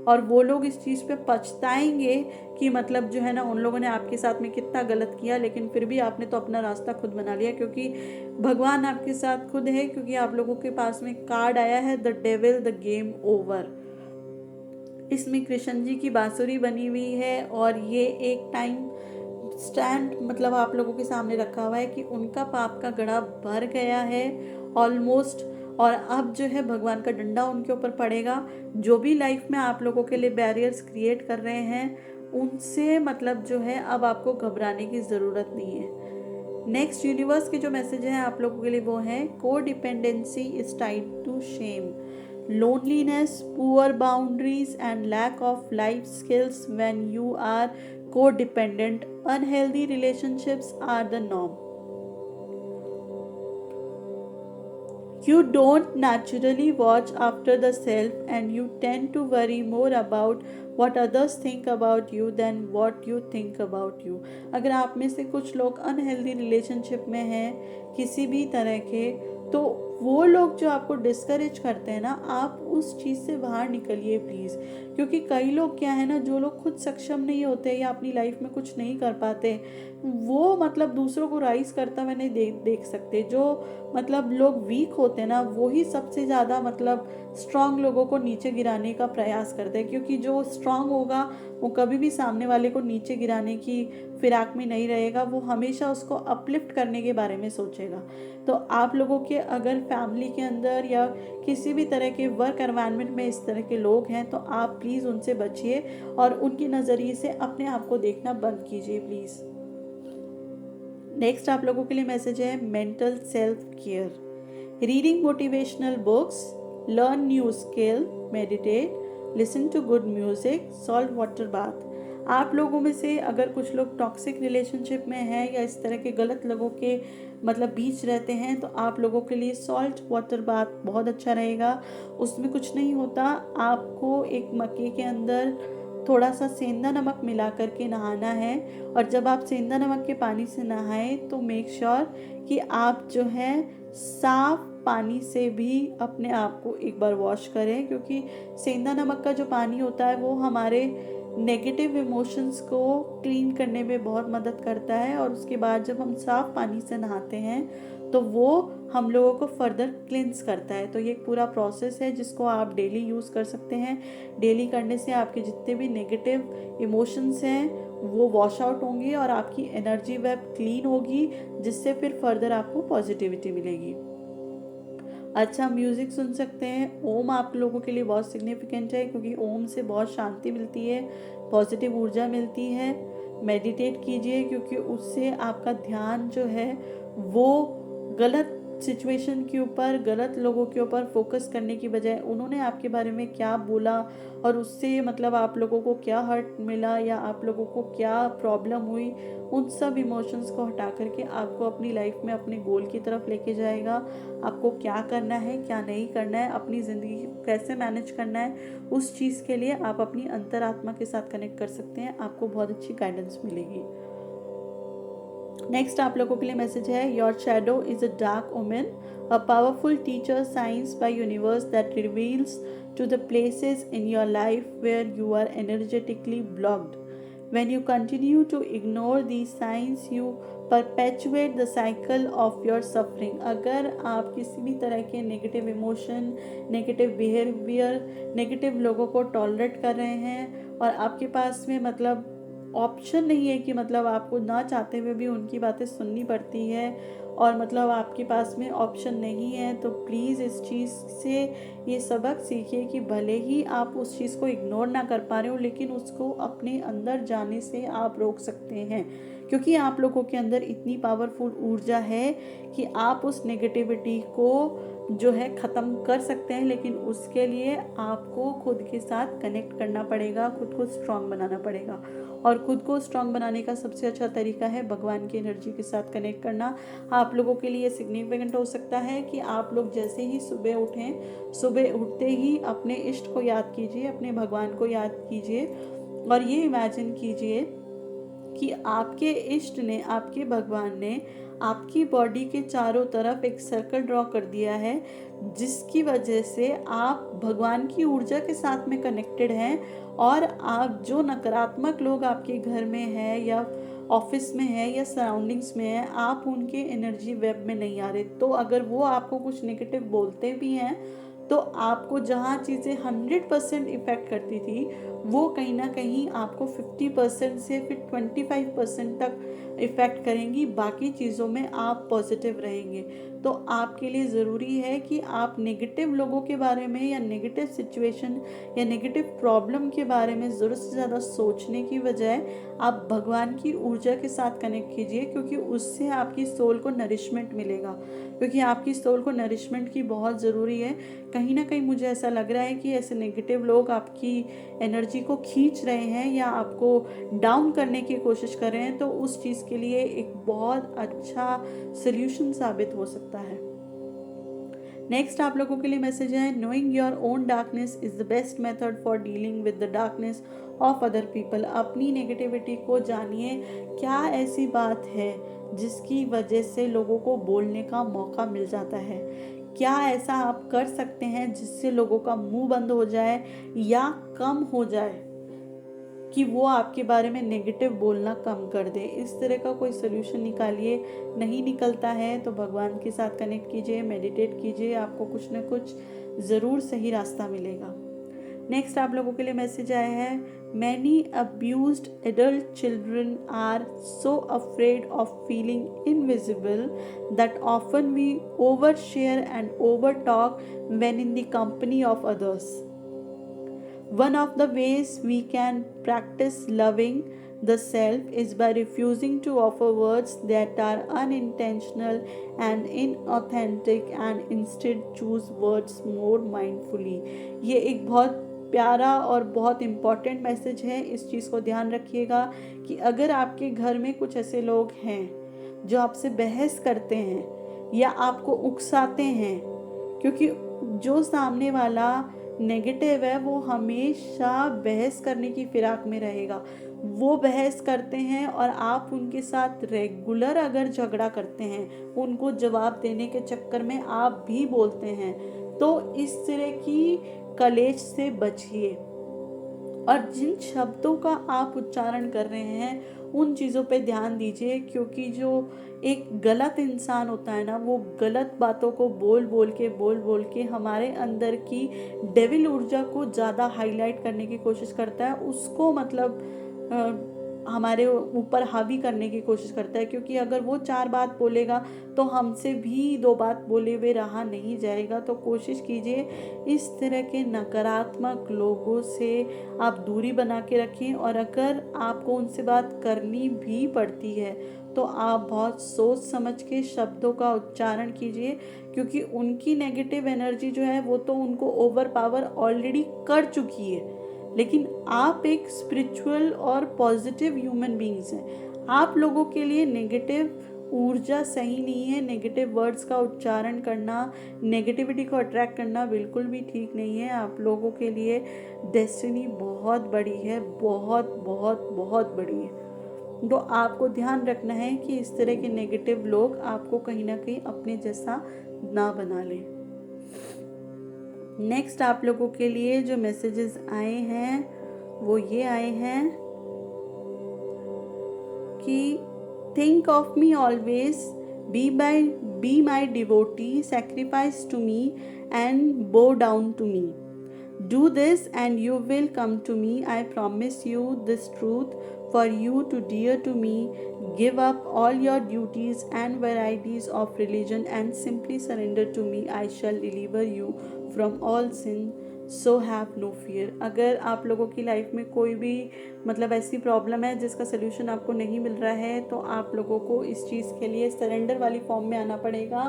और वो लोग इस चीज़ पे पछताएंगे कि मतलब जो है ना उन लोगों ने आपके साथ में कितना गलत किया, लेकिन फिर भी आपने तो अपना रास्ता खुद बना लिया, क्योंकि भगवान आपके साथ खुद है। क्योंकि आप लोगों के पास में कार्ड आया है the devil the game over. इसमें कृष्ण जी की बांसुरी बनी हुई है और ये एक टाइम स्टैंड मतलब आप लोगों के सामने रखा हुआ है कि उनका पाप का गड़ा भर गया है ऑलमोस्ट। और अब जो है भगवान का डंडा उनके ऊपर पड़ेगा। जो भी लाइफ में आप लोगों के लिए बैरियर्स क्रिएट कर रहे हैं उनसे मतलब जो है अब आपको घबराने की ज़रूरत नहीं है। नेक्स्ट यूनिवर्स के जो मैसेज हैं आप लोगों के लिए वो हैं, codependency is tied to shame, loneliness, poor boundaries, and lack of life skills. When you are codependent, unhealthy relationships are the norm. You don't naturally watch after the self, and you tend to worry more about what others think about you than what you think about you. अगर आप में से कुछ लोग अनहेल्दी रिलेशनशिप में हैं किसी भी तरह के, तो वो लोग जो आपको डिस्करेज करते हैं ना, आप उस चीज़ से बाहर निकलिए प्लीज़। क्योंकि कई लोग क्या है ना, जो लोग खुद सक्षम नहीं होते या अपनी लाइफ में कुछ नहीं कर पाते, वो मतलब दूसरों को राइज करता हुआ नहीं देख सकते। जो मतलब लोग वीक होते हैं ना, वही सबसे ज़्यादा मतलब स्ट्रांग लोगों को नीचे गिराने का प्रयास करते हैं। क्योंकि जो स्ट्रांग होगा वो कभी भी सामने वाले को नीचे गिराने की फिराक में नहीं रहेगा, वो हमेशा उसको अपलिफ्ट करने के बारे में सोचेगा। तो आप लोगों के अगर फैमिली के अंदर या किसी भी तरह के वर्क एनवायरनमेंट में इस तरह के लोग हैं, तो आप प्लीज़ उनसे बचिए और उनके नज़रिए से अपने आप को देखना बंद कीजिए प्लीज़। नेक्स्ट आप लोगों के लिए मैसेज है, mental self care, reading motivational books, learn new skill, meditate, listen to good music, salt water bath. आप लोगों में से अगर कुछ लोग टॉक्सिक रिलेशनशिप में हैं या इस तरह के गलत लोगों के मतलब बीच रहते हैं, तो आप लोगों के लिए सॉल्ट वाटर बाथ बहुत अच्छा रहेगा। उसमें कुछ नहीं होता, आपको एक मक्के के अंदर थोड़ा सा सेंधा नमक मिला करके नहाना है। और जब आप सेंधा नमक के पानी से नहाएं तो मेक श्योर कि आप जो है साफ पानी से भी अपने आप को एक बार वॉश करें। क्योंकि सेंधा नमक का जो पानी होता है वो हमारे नेगेटिव इमोशंस को क्लीन करने में बहुत मदद करता है। और उसके बाद जब हम साफ पानी से नहाते हैं तो वो हम लोगों को फर्दर क्लिंस करता है। तो ये एक पूरा प्रोसेस है जिसको आप डेली यूज़ कर सकते हैं। डेली करने से आपके जितने भी नेगेटिव इमोशंस हैं वो वॉश आउट होंगे और आपकी एनर्जी वेब क्लीन होगी, जिससे फिर फर्दर आपको पॉजिटिविटी मिलेगी। अच्छा म्यूज़िक सुन सकते हैं। ओम आप लोगों के लिए बहुत सिग्निफिकेंट है, क्योंकि ओम से बहुत शांति मिलती है, पॉजिटिव ऊर्जा मिलती है। मेडिटेट कीजिए, क्योंकि उससे आपका ध्यान जो है वो गलत सिचुएशन के ऊपर, गलत लोगों के ऊपर फोकस करने की बजाय उन्होंने आपके बारे में क्या बोला और उससे मतलब आप लोगों को क्या हर्ट मिला या आप लोगों को क्या प्रॉब्लम हुई, उन सब इमोशंस को हटा करके आपको अपनी लाइफ में अपने गोल की तरफ लेके जाएगा। आपको क्या करना है, क्या नहीं करना है, अपनी ज़िंदगी कैसे मैनेज करना है, उस चीज़ के लिए आप अपनी अंतरात्मा के साथ कनेक्ट कर सकते हैं। आपको बहुत अच्छी गाइडेंस मिलेगी। नेक्स्ट आप लोगों के लिए मैसेज है, your shadow is a dark omen, a powerful teacher science by universe that reveals to the places in your life where you are energetically blocked. When you continue to ignore these signs, you perpetuate the cycle of your suffering. अगर आप किसी भी तरह के negative emotion, negative behaviour, negative लोगों को टॉलरेट कर रहे हैं और आपके पास में मतलब ऑप्शन नहीं है कि मतलब आपको ना चाहते हुए भी उनकी बातें सुननी पड़ती है और मतलब आपके पास में ऑप्शन नहीं है, तो प्लीज़ इस चीज़ से ये सबक सीखिए कि भले ही आप उस चीज़ को इग्नोर ना कर पा रहे हो, लेकिन उसको अपने अंदर जाने से आप रोक सकते हैं। क्योंकि आप लोगों के अंदर इतनी पावरफुल ऊर्जा है कि आप उस नेगेटिविटी को जो है ख़त्म कर सकते हैं। लेकिन उसके लिए आपको खुद के साथ कनेक्ट करना पड़ेगा, खुद को स्ट्रांग बनाना पड़ेगा। और खुद को स्ट्रांग बनाने का सबसे अच्छा तरीका है भगवान की एनर्जी के साथ कनेक्ट करना। आप लोगों के लिए सिग्निफिकेंट हो सकता है कि आप लोग जैसे ही सुबह उठें, सुबह उठते ही अपने इष्ट को याद कीजिए, अपने भगवान को याद कीजिए और ये इमेजिन कीजिए कि आपके इष्ट ने, आपके भगवान ने आपकी बॉडी के चारों तरफ एक सर्कल ड्रॉ कर दिया है, जिसकी वजह से आप भगवान की ऊर्जा के साथ में कनेक्टेड हैं। और आप जो नकारात्मक लोग आपके घर में हैं या ऑफिस में है या सराउंडिंग्स में है, आप उनके एनर्जी वेब में नहीं आ रहे। तो अगर वो आपको कुछ नेगेटिव बोलते भी हैं तो आपको जहाँ चीज़ें 100% इफ़ेक्ट करती थी, वो कहीं ना कहीं आपको 50% से फिर 25% तक इफ़ेक्ट करेंगी। बाकी चीज़ों में आप पॉजिटिव रहेंगे। तो आपके लिए ज़रूरी है कि आप नेगेटिव लोगों के बारे में या नेगेटिव सिचुएशन या नेगेटिव प्रॉब्लम के बारे में ज़रूरत से ज़्यादा सोचने की बजाय आप भगवान की ऊर्जा के साथ कनेक्ट कीजिए, क्योंकि उससे आपकी सोल को नरिशमेंट मिलेगा। क्योंकि आपकी सोल को नरिशमेंट की बहुत ज़रूरी है। कहीं ना कहीं मुझे ऐसा लग रहा है कि ऐसे नेगेटिव लोग आपकी एनर्जी को खींच रहे हैं या आपको डाउन करने की कोशिश कर रहे हैं, तो उस चीज़ के लिए एक बहुत अच्छा सोल्यूशन साबित हो सकता है। नेक्स्ट आप लोगों के लिए मैसेज है, knowing your own darkness is the best method for dealing with the darkness of other people. अपनी नेगेटिविटी को जानिए, क्या ऐसी बात है जिसकी वजह से लोगों को बोलने का मौका मिल जाता है। क्या ऐसा आप कर सकते हैं जिससे लोगों का मुंह बंद हो जाए या कम हो जाए, कि वो आपके बारे में नेगेटिव बोलना कम कर दे। इस तरह का कोई सोल्यूशन निकालिए। नहीं निकलता है तो भगवान के साथ कनेक्ट कीजिए, मेडिटेट कीजिए, आपको कुछ ना कुछ ज़रूर सही रास्ता मिलेगा। नेक्स्ट आप लोगों के लिए मैसेज आया है, many abused adult children are so afraid of feeling invisible that often we over share and over talk when in the company of others. One of the ways we can practice loving the self is by refusing to offer words that are unintentional and inauthentic and instead choose words more mindfully। ये एक बहुत प्यारा और बहुत इम्पॉर्टेंट मैसेज है। इस चीज़ को ध्यान रखिएगा कि अगर आपके घर में कुछ ऐसे लोग हैं जो आपसे बहस करते हैं या आपको उकसाते हैं, क्योंकि जो सामने वाला नेगेटिव है वो हमेशा बहस करने की फिराक में रहेगा। वो बहस करते हैं और आप उनके साथ रेगुलर अगर झगड़ा करते हैं, उनको जवाब देने के चक्कर में आप भी बोलते हैं, तो इस तरह की कलेश से बचिए। और जिन शब्दों का आप उच्चारण कर रहे हैं उन चीज़ों पे ध्यान दीजिए, क्योंकि जो एक गलत इंसान होता है ना, वो गलत बातों को बोल बोल के हमारे अंदर की डेविल ऊर्जा को ज़्यादा हाईलाइट करने की कोशिश करता है, उसको मतलब हमारे ऊपर हावी करने की कोशिश करता है। क्योंकि अगर वो 4 बात बोलेगा तो हमसे भी 2 बात बोले हुए रहा नहीं जाएगा। तो कोशिश कीजिए इस तरह के नकारात्मक लोगों से आप दूरी बना के रखें। और अगर आपको उनसे बात करनी भी पड़ती है तो आप बहुत सोच समझ के शब्दों का उच्चारण कीजिए, क्योंकि उनकी नेगेटिव एनर्जी जो है वो तो उनको ओवर पावर ऑलरेडी कर चुकी है। लेकिन आप एक स्पिरिचुअल और पॉजिटिव ह्यूमन बीइंग्स हैं। आप लोगों के लिए नेगेटिव ऊर्जा सही नहीं है। नेगेटिव वर्ड्स का उच्चारण करना, नेगेटिविटी को अट्रैक्ट करना बिल्कुल भी ठीक नहीं है। आप लोगों के लिए डेस्टिनी बहुत बड़ी है, बहुत बहुत बहुत बड़ी है। तो आपको ध्यान रखना है कि इस तरह के नेगेटिव लोग आपको कहीं ना कहीं अपने जैसा ना बना लें। नेक्स्ट आप लोगों के लिए जो मैसेजेस आए हैं वो ये आए हैं कि think of me always, be my devotee, sacrifice to me and bow down to me. Do this and you will come to me. I promise you this truth for you to dear to me. Give up all your duties and varieties of religion and simply surrender to me. I shall deliver you from all sin. So have no fear। अगर आप लोगों की लाइफ में कोई भी मतलब ऐसी प्रॉब्लम है जिसका सोल्यूशन आपको नहीं मिल रहा है, तो आप लोगों को इस चीज़ के लिए सरेंडर वाली फॉर्म में आना पड़ेगा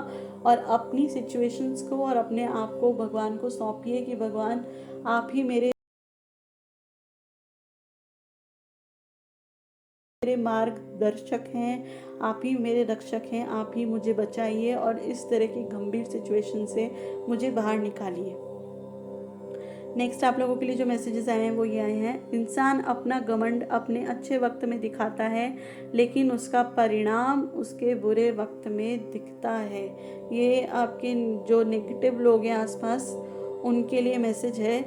और अपनी सिचुएशंस को और अपने आप को भगवान को सौंपिए कि भगवान आप ही मेरे मार्गदर्शक हैं, आप ही मेरे रक्षक हैं, आप ही मुझे बचाइए और इस तरह की गंभीर सिचुएशन से मुझे बाहर निकालिए। नेक्स्ट आप लोगों के लिए जो मैसेजेस आए हैं वो ये आए हैं, इंसान अपना घमंड अपने अच्छे वक्त में दिखाता है लेकिन उसका परिणाम उसके बुरे वक्त में दिखता है। ये आपके जो नेगेटिव लोग हैं आसपास, उनके लिए मैसेज है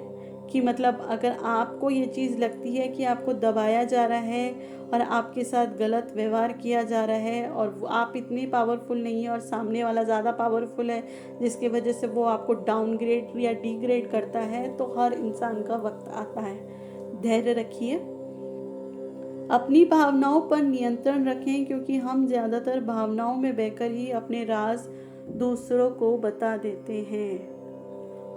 कि मतलब अगर आपको ये चीज़ लगती है कि आपको दबाया जा रहा है और आपके साथ गलत व्यवहार किया जा रहा है और आप इतनी पावरफुल नहीं है और सामने वाला ज़्यादा पावरफुल है जिसकी वजह से वो आपको डाउनग्रेड या डिग्रेड करता है, तो हर इंसान का वक्त आता है। धैर्य रखिए, अपनी भावनाओं पर नियंत्रण रखें, क्योंकि हम ज़्यादातर भावनाओं में बहकर ही अपने राज दूसरों को बता देते हैं।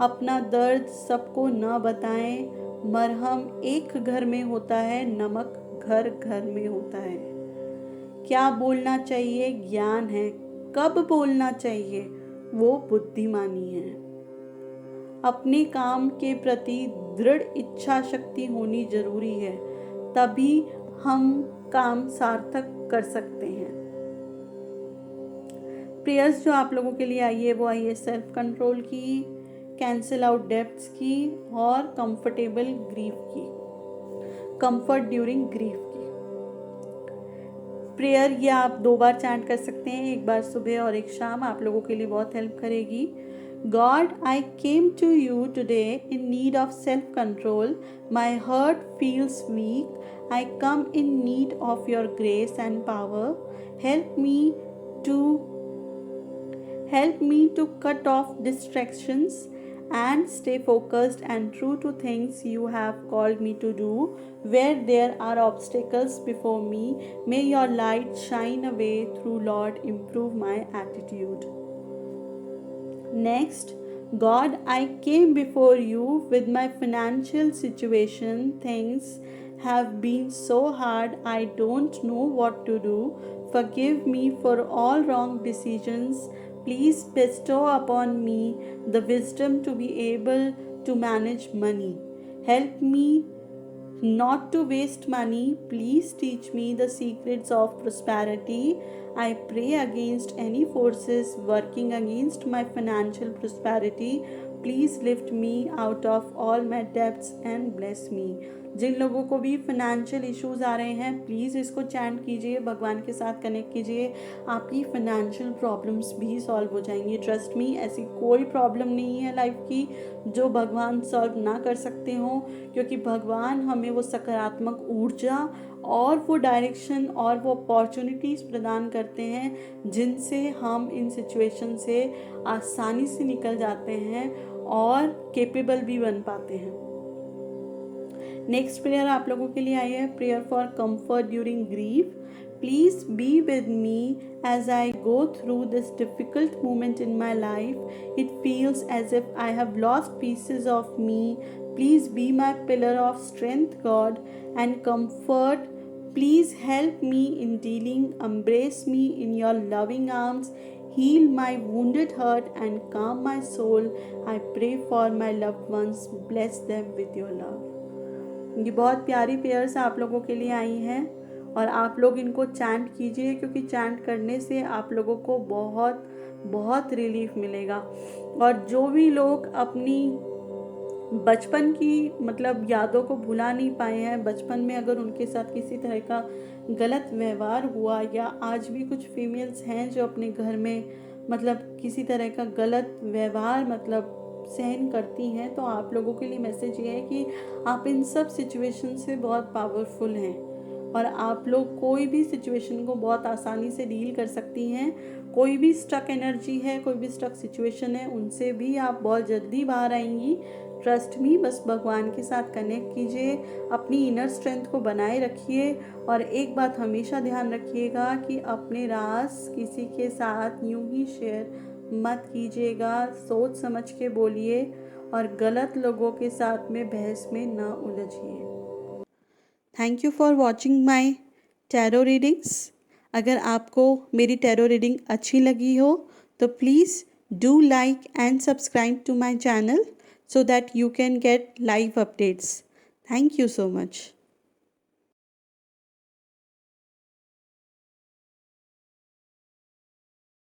अपना दर्द सबको न बताएं, मरहम एक घर में होता है, नमक घर घर में होता है। क्या बोलना चाहिए ज्ञान है, कब बोलना चाहिए वो बुद्धिमानी है। अपने काम के प्रति दृढ़ इच्छा शक्ति होनी जरूरी है, तभी हम काम सार्थक कर सकते हैं। प्रेयर्स जो आप लोगों के लिए आई है वो आई है सेल्फ कंट्रोल की, कैंसिल आउट डेब्ट्स की और कंफर्टेबल ग्रीफ की, कंफर्ट ड्यूरिंग ग्रीफ की। प्रेयर ये आप 2 बार चैंट कर सकते हैं, एक बार सुबह और एक शाम, आप लोगों के लिए बहुत हेल्प करेगी। God, I came to you today in need of self-control. My heart feels weak. I come in need of your grace and power. Help me to cut off distractions and stay focused and true to things you have called me to do. Where there are obstacles before me, may your light shine away through, Lord, improve my attitude. Next, God, I came before you with my financial situation. Things have been so hard, I don't know what to do. Forgive me for all wrong decisions. Please bestow upon me the wisdom to be able to manage money. Help me not to waste money. Please teach me the secrets of prosperity. I pray against any forces working against my financial prosperity. Please lift me out of all my debts and bless me. जिन लोगों को भी फाइनेंशियल इश्यूज आ रहे हैं, प्लीज़ इसको चैंट कीजिए, भगवान के साथ कनेक्ट कीजिए, आपकी फाइनेंशियल प्रॉब्लम्स भी सॉल्व हो जाएंगी। ट्रस्ट मी, ऐसी कोई प्रॉब्लम नहीं है लाइफ की जो भगवान सॉल्व ना कर सकते हों, क्योंकि भगवान हमें वो सकारात्मक ऊर्जा और वो डायरेक्शन और वो अपॉर्चुनिटीज़ प्रदान करते हैं जिनसे हम इन सिचुएशन से आसानी से निकल जाते हैं और केपेबल भी बन पाते हैं। नेक्स्ट प्रेयर आप लोगों के लिए आई है, prayer for comfort during grief. Please be with me as I go through this difficult moment in my life. It feels as if I have lost pieces of me. Please be my pillar of strength, God, and comfort. Please help me in dealing. Embrace me in your loving arms. Heal my wounded heart and calm my soul. I pray for my loved ones. Bless them with your love. ये बहुत प्यारी प्रेयर्स आप लोगों के लिए आई हैं और आप लोग इनको चैंट कीजिए, क्योंकि चैंट करने से आप लोगों को बहुत बहुत रिलीफ मिलेगा। और जो भी लोग अपनी बचपन की मतलब यादों को भुला नहीं पाए हैं, बचपन में अगर उनके साथ किसी तरह का गलत व्यवहार हुआ, या आज भी कुछ फीमेल्स हैं जो अपने घर में मतलब किसी तरह का गलत व्यवहार मतलब सहन करती हैं, तो आप लोगों के लिए मैसेज ये है कि आप इन सब सिचुएशन से बहुत पावरफुल हैं और आप लोग कोई भी सिचुएशन को बहुत आसानी से डील कर सकती हैं। कोई भी स्टक एनर्जी है, कोई भी स्टक सिचुएशन है, उनसे भी आप बहुत जल्दी बाहर आएंगी। ट्रस्ट मी, बस भगवान के साथ कनेक्ट कीजिए, अपनी इनर स्ट्रेंथ को बनाए रखिए और एक बात हमेशा ध्यान रखिएगा कि अपने राज किसी के साथ यूं ही शेयर मत कीजिएगा। सोच समझ के बोलिए और गलत लोगों के साथ में बहस में न उलझिए। Thank you for watching my tarot readings. अगर आपको मेरी टैरो रीडिंग अच्छी लगी हो तो please do like and subscribe to my channel so that you can get live updates. Thank you so much.